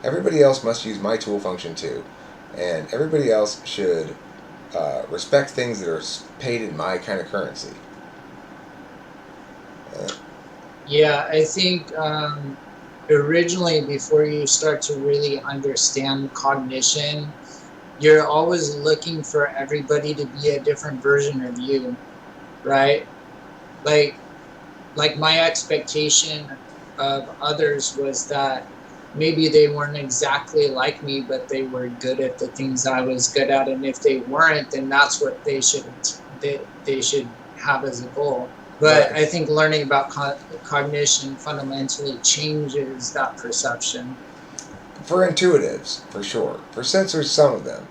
everybody else must use my tool function too, and everybody else should respect things that are paid in my kind of currency. Yeah, I think originally, before you start to really understand cognition, you're always looking for everybody to be a different version of you, right? Like, my expectation of others was that maybe they weren't exactly like me, but they were good at the things I was good at, and if they weren't, then that's what they should have as a goal. But Right. I think learning about cognition fundamentally changes that perception. For intuitives, for sure. For sensors, some of them.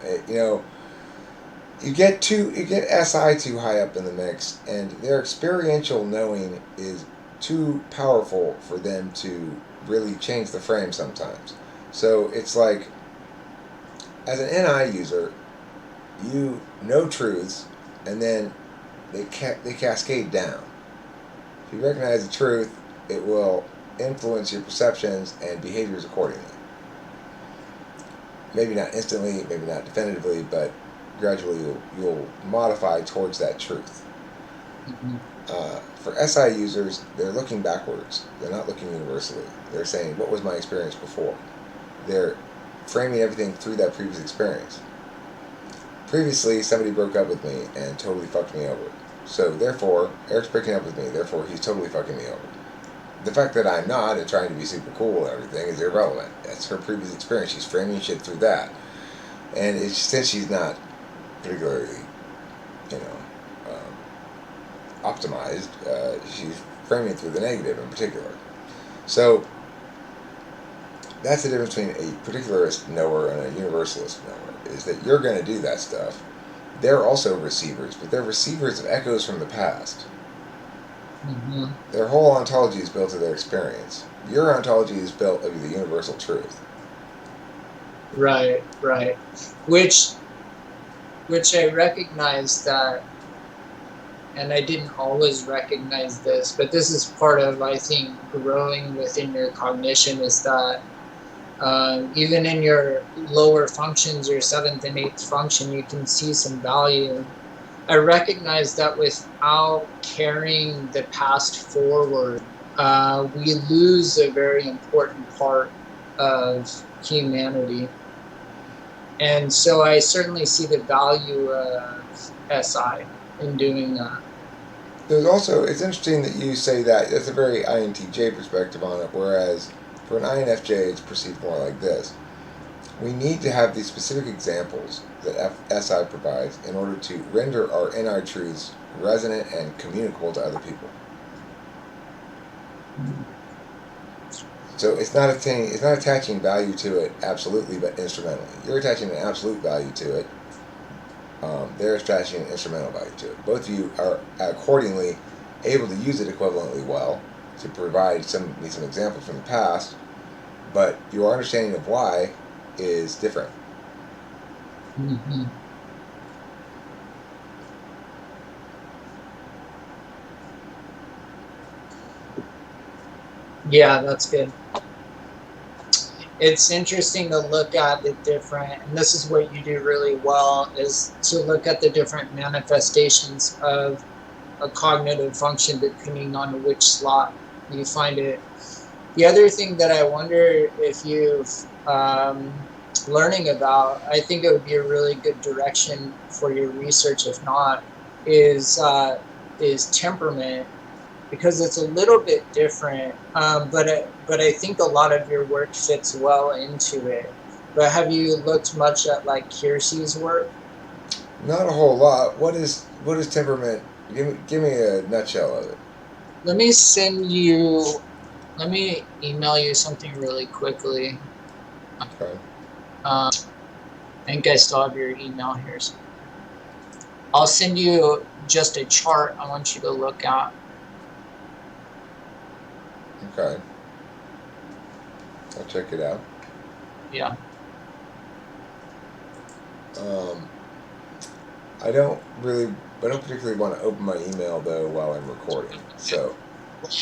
You get SI too high up in the mix, and their experiential knowing is too powerful for them to really change the frame sometimes. So it's like, as an NI user, you know truths, and then they cascade down. If you recognize the truth, it will influence your perceptions and behaviors accordingly. Maybe not instantly, maybe not definitively, but gradually you'll modify towards that truth. Mm-hmm. For SI users, they're looking backwards. They're not looking universally. They're saying, what was my experience before? They're framing everything through that previous experience. Previously, somebody broke up with me and totally fucked me over. So therefore, Eric's breaking up with me, therefore he's totally fucking me over. The fact that I'm not and trying to be super cool and everything is irrelevant. That's her previous experience. She's framing shit through that. And since she's not particularly, you know, optimized, she's framing it through the negative in particular. So that's the difference between a particularist knower and a universalist knower, is that you're going to do that stuff. They're also receivers, but they're receivers of echoes from the past. Mm-hmm. Their whole ontology is built of their experience. Your ontology is built of the universal truth. Right. Which I recognize that, and I didn't always recognize this, but this is part of, I think, growing within your cognition, is that even in your lower functions, your seventh and eighth function, you can see some value. I recognize that without carrying the past forward, we lose a very important part of humanity. And so I certainly see the value of SI in doing that. There's also, it's interesting that you say that. That's a very INTJ perspective on it, whereas for an INFJ, it's perceived more like this. We need to have these specific examples that SI provides in order to render our NI truths resonant and communicable to other people. So it's not attaching value to it absolutely, but instrumentally. You're attaching an absolute value to it. They're attaching an instrumental value to it. Both of you are accordingly able to use it equivalently well to provide some examples from the past, but your understanding of why is different. Mm-hmm. Yeah, that's good. It's interesting to look at the different, and this is what you do really well, is to look at the different manifestations of a cognitive function depending on which slot you find it. The other thing that I wonder if you've learning about, I think it would be a really good direction for your research, if not, is temperament, because it's a little bit different, but I think a lot of your work fits well into it. But have you looked much at like Kiersey's work? Not a whole lot. What is temperament? Give me a nutshell of it. Let me email you something really quickly. Okay. I think I still have your email here. So I'll send you just a chart I want you to look at. Okay. I'll check it out. Yeah. Um, I don't really, I don't particularly want to open my email though while I'm recording. So,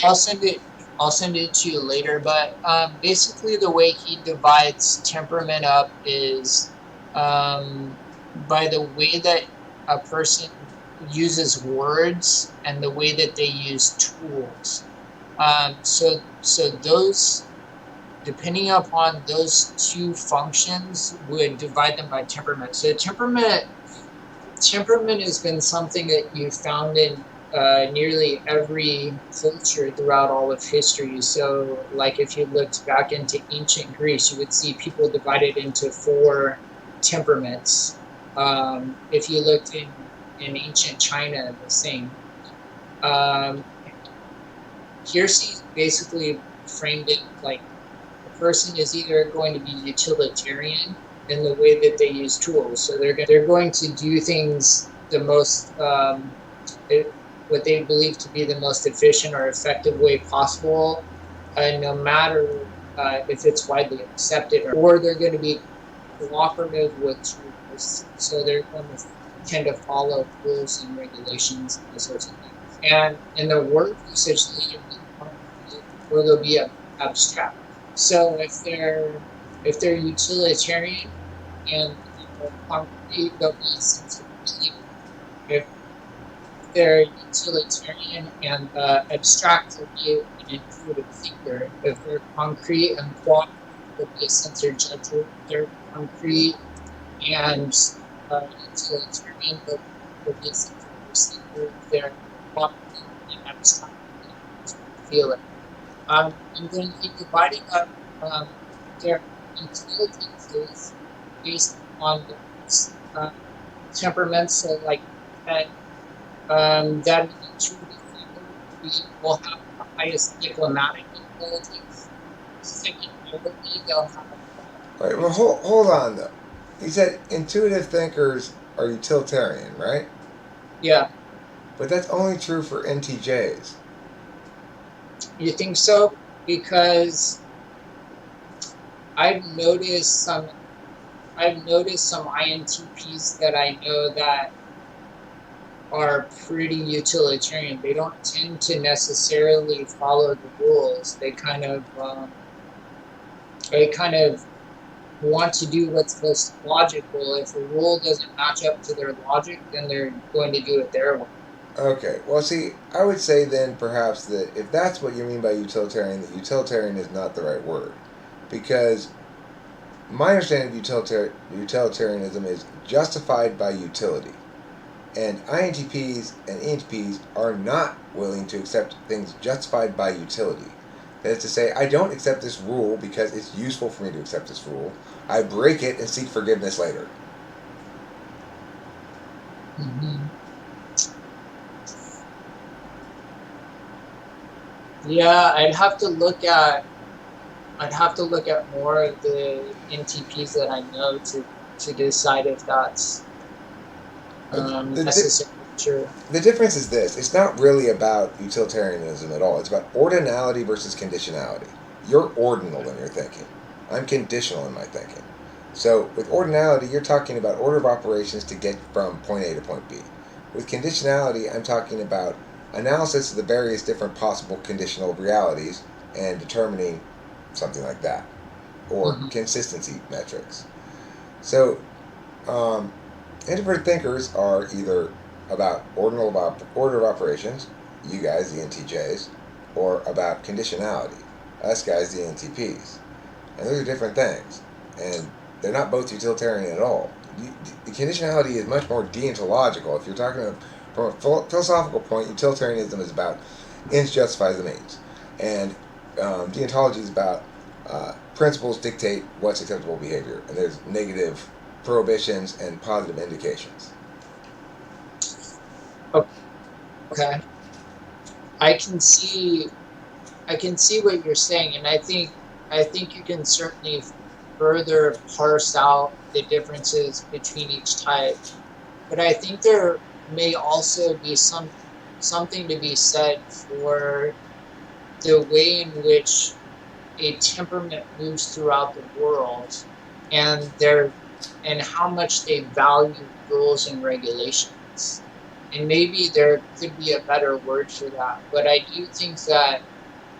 I'll send it. I'll send it to you later. But basically, the way he divides temperament up is by the way that a person uses words and the way that they use tools. So those, depending upon those two functions, would divide them by temperament. So temperament has been something that you found in nearly every culture throughout all of history. So, like if you looked back into ancient Greece, you would see people divided into four temperaments. If you looked in ancient China, the same. Um, Kiersey basically framed it like a person is either going to be utilitarian in the way that they use tools. So they're going to do things the most what they believe to be the most efficient or effective way possible, no matter if it's widely accepted, or they're going to be cooperative with tools. So they're going to tend to follow rules and regulations and those sorts of things. And in the word usage, they will be concrete or they'll be abstract. So if they're utilitarian and concrete, they'll be a sense of believer. If they're utilitarian and abstract, they'll be an intuitive thinker. If they're concrete and cooperative, they'll be a sensor judger. If they're concrete and utilitarian, they'll be a sensor receiver. If they're cooperative and abstract, they'll be a feeler. And then he divided up their intelligences based on uh, temperaments. So, like that, that intuitive thinker will have the highest diplomatic intelligence. Secondarily, they'll have wait, well, hold on though. He said intuitive thinkers are utilitarian, right? yeah. But that's only true for NTJs. You think so? Because I've noticed some I've noticed some INTPs that I know that are pretty utilitarian. They don't tend to necessarily follow the rules. They kind of want to do what's most logical. If a rule doesn't match up to their logic, then they're going to do it their way. Okay, well, see, I would say then perhaps that if that's what you mean by utilitarian, that utilitarian is not the right word. Because my understanding of utilitarianism is justified by utility. And INTPs and ENTPs are not willing to accept things justified by utility. That is to say, I don't accept this rule because it's useful for me to accept this rule. I break it and seek forgiveness later. Mm-hmm. Yeah, I'd have to look at more of the NTPs that I know to decide if that's The, necessarily true. the difference is this: it's not really about utilitarianism at all. It's about ordinality versus conditionality. You're ordinal in your thinking. I'm conditional in my thinking. So with ordinality, you're talking about order of operations to get from point A to point B. With conditionality, I'm talking about analysis of the various different possible conditional realities and determining something like that, or Mm-hmm. consistency metrics. So um, introverted thinkers are either about order of operations, you guys, the NTJs, or about conditionality, us guys, the NTPs. And those are different things. And they're not both utilitarian at all. The conditionality is much more deontological. If you're talking from a philosophical point, utilitarianism is about ends justify the means. And deontology is about principles dictate what's acceptable behavior. And there's negative prohibitions and positive indications. Okay, I can see I can see what you're saying, and I think you can certainly further parse out the differences between each type. But I think there may also be something to be said for the way in which a temperament moves throughout the world, and how much they value rules and regulations. And maybe there could be a better word for that, but I do think that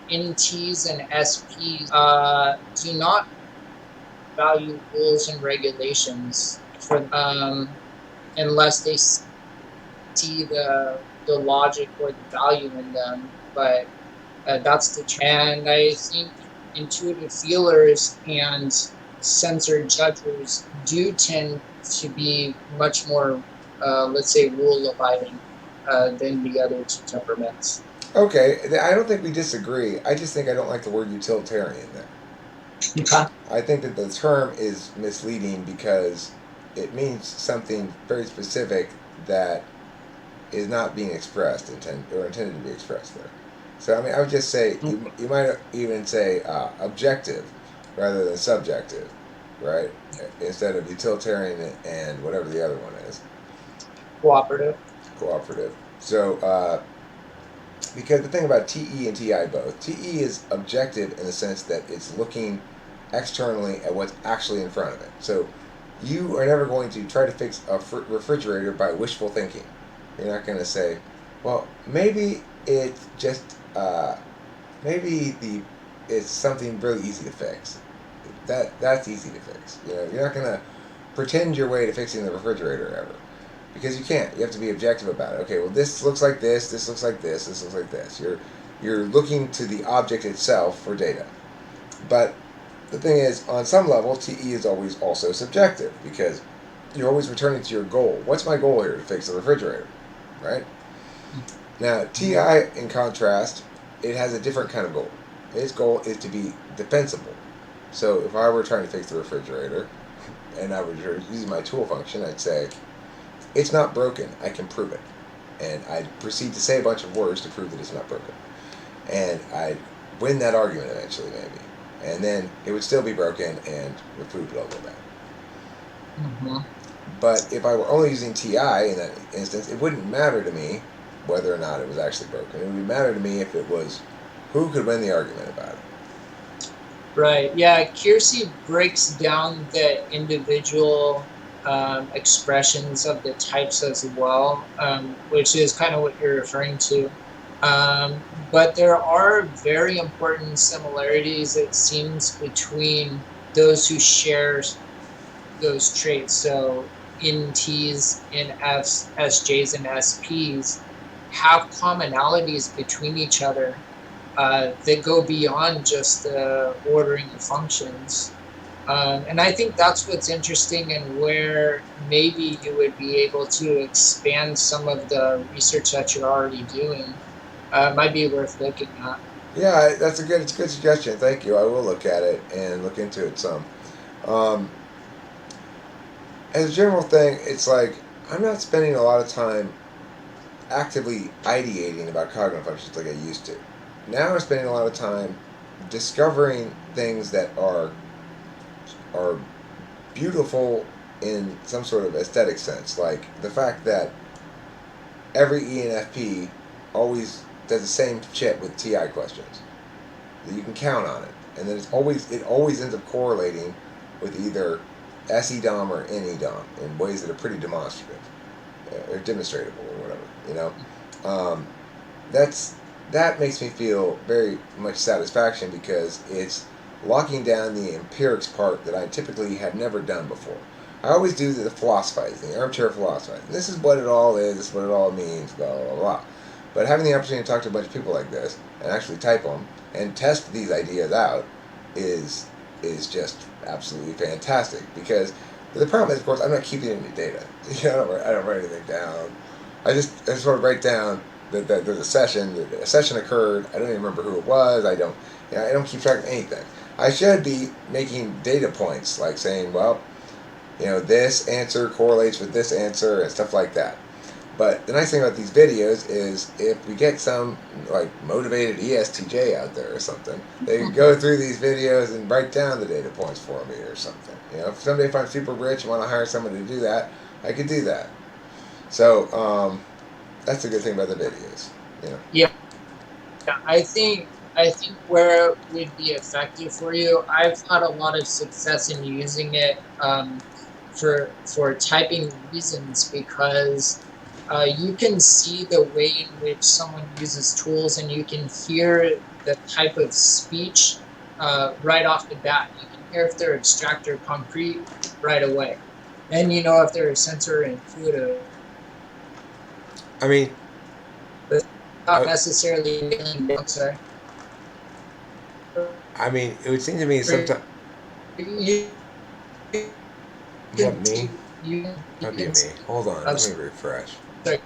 NTs and SPs do not value rules and regulations for unless they see the logic or the value in them. But that's the truth. And I think intuitive feelers and sensor judgers do tend to be much more, let's say, rule abiding than the other two temperaments. Okay, I don't think we disagree. I just think I don't like the word utilitarian there. Okay. I think that the term is misleading because it means something very specific that is not being expressed or intended to be expressed there. So I mean, I would just say you might even say objective rather than subjective, right? Instead of utilitarian and whatever the other one is, Cooperative. cooperative. So because the thing about TE and TI both, TE is objective in the sense that it's looking externally at what's actually in front of it. So you are never going to try to fix a refrigerator by wishful thinking. You're not going to say, well, maybe it's just maybe it's something really easy to fix. That's easy to fix. You know, you're not going to pretend your way to fixing the refrigerator ever because you can't. You have to be objective about it. Okay, well, this looks like this. This looks like this. This looks like this. You're looking to the object itself for data, but the thing is, on some level, TE is always also subjective because you're always returning to your goal. What's my goal here to fix the refrigerator, right? Now, TI, in contrast, it has a different kind of goal. Its goal is to be defensible. So if I were trying to fix the refrigerator and I was using my tool function, I'd say, it's not broken. I can prove it. And I'd proceed to say a bunch of words to prove that it's not broken. And I'd win that argument eventually, maybe. And then it would still be broken and the food would all go bad. Mm-hmm. But if I were only using TI in that instance, it wouldn't matter to me whether or not it was actually broken. It would matter to me if it was who could win the argument about it. Right. Yeah. Kiersey breaks down the individual expressions of the types as well, which is kind of what you're referring to. But there are very important similarities, it seems, between those who share those traits. So NTs, NFs, SJs, and SPs have commonalities between each other that go beyond just the ordering of functions. And I think that's what's interesting, and where maybe you would be able to expand some of the research that you're already doing. Might be worth looking at. Yeah, it's a good suggestion. Thank you. I will look at it and look into it some. Um, as a general thing, it's like I'm not spending a lot of time actively ideating about cognitive functions like I used to. Now I'm spending a lot of time discovering things that are beautiful in some sort of aesthetic sense, like the fact that every ENFP always does the same shit with TI questions. That you can count on it, and then it always ends up correlating with either SEDOM or NEDOM in ways that are pretty demonstrative or demonstratable or whatever. You know, that makes me feel very much satisfaction because it's locking down the empirics part that I typically have never done before. I always do the philosophizing, the armchair philosophizing. This is what it all is. This is what it all means. Blah blah blah. But having the opportunity to talk to a bunch of people like this and actually type them and test these ideas out is just absolutely fantastic. Because the problem is, of course, I'm not keeping any data. You know, I don't write anything down. I just sort of write down that there's a session. A session occurred. I don't even remember who it was. I don't keep track of anything. I should be making data points, like saying, well, you know, this answer correlates with this answer and stuff like that. But the nice thing about these videos is if we get some like motivated ESTJ out there or something, they can go through these videos and write down the data points for me or something. You know, if someday if I'm super rich and want to hire someone to do that, I could do that. So that's the good thing about the videos. You know. Yeah, I think I think where it would be effective for you, I've had a lot of success in using it for typing reasons because you can see the way in which someone uses tools and you can hear the type of speech right off the bat. You can hear if they're abstract or concrete right away. And you know if they're sensor intuitive. I mean, But not uh, necessarily sorry. I mean, it would seem to me sometimes. You Is that can me? you Might be can me. Hold on, I'm let me refresh. sorry.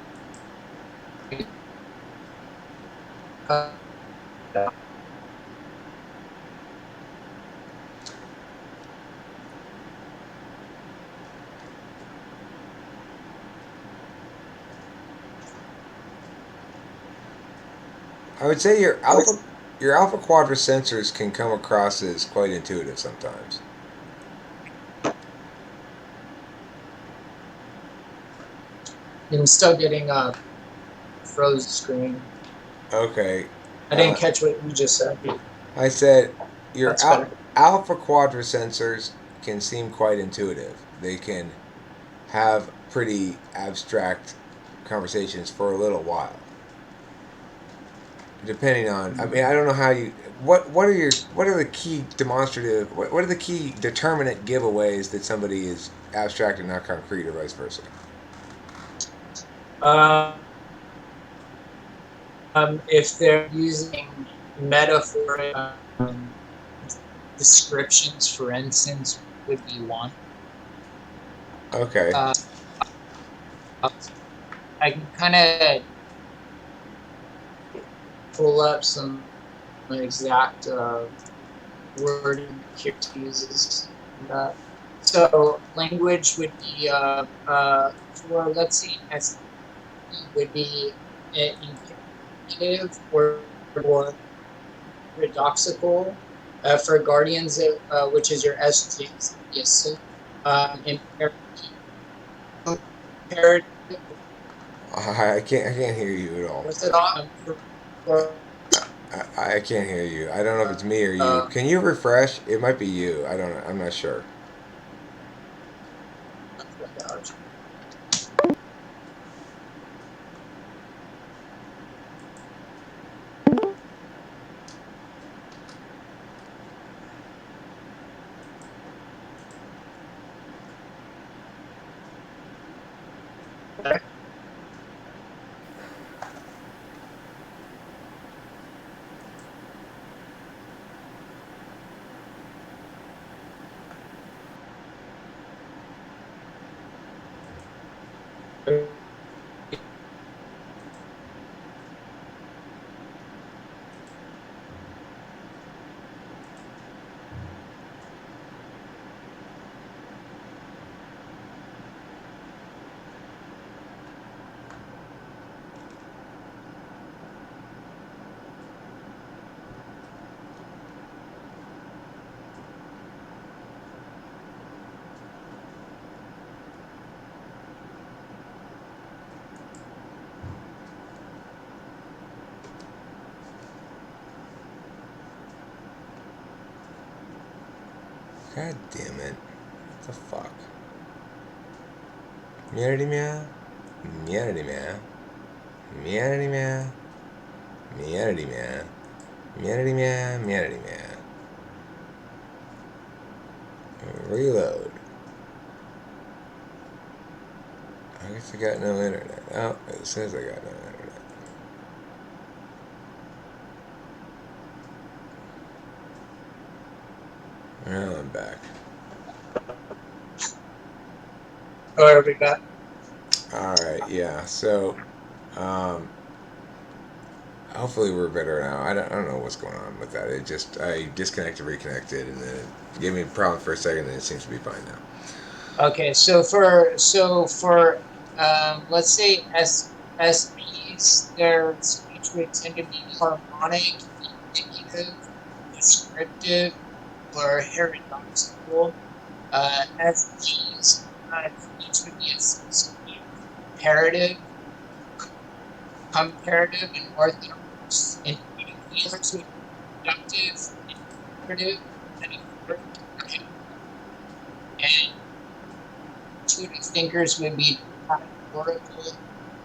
Uh, I would say your alpha quadrant sensors can come across as quite intuitive sometimes. I'm still getting a froze screen. Okay, I didn't catch what you just said. I said your That's better. alpha quadrant sensors can seem quite intuitive. They can have pretty abstract conversations for a little while, depending on. I mean, I don't know how you. What are the key demonstrative? What are the key determinate giveaways that somebody is abstract and not concrete, or vice versa? If they're using metaphoric descriptions, for instance, would be one. Okay. Uh, I can kind of pull up some exact wording here uses. Uh, so language would be for let's say S would be imperative or paradoxical. For guardians, which is your SJ, yes, imperative. I can't hear you at all. What's it on? For, I can't hear you. I don't know if it's me or you. uh, Can you refresh? It might be you. I don't know. I'm not sure. God damn it. What the fuck? Meowity meow. Meowity meow. Meowity meow. Meowity meow. Meowity meow. Meowity meow. Reload. I guess I got no internet. Oh, it says I got no internet. Now I'm back. oh, are we back? Alright, yeah. So, um, hopefully we're better now. I don't know what's going on with that. It just, I disconnected, reconnected, and then it gave me a problem for a second, and it seems to be fine now. Okay, so for let's say SPs, their speech would tend to be harmonic, indicative, descriptive, or paradoxical. SGs, speech would be associative, comparative, comparative, and orthodox. And feelings would inductive, intuitive, and authoritative. And intuitive thinkers would be categorical,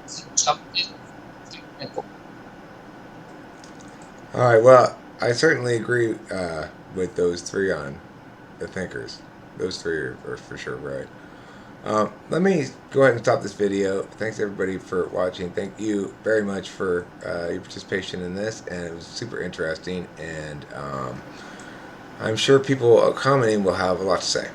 subjunctive, technical. All right. Well, I certainly agree with those three on the thinkers. Those three are for sure right. Let me go ahead and stop this video. Thanks everybody for watching. Thank you very much for your participation in this, and it was super interesting. And I'm sure people commenting will have a lot to say.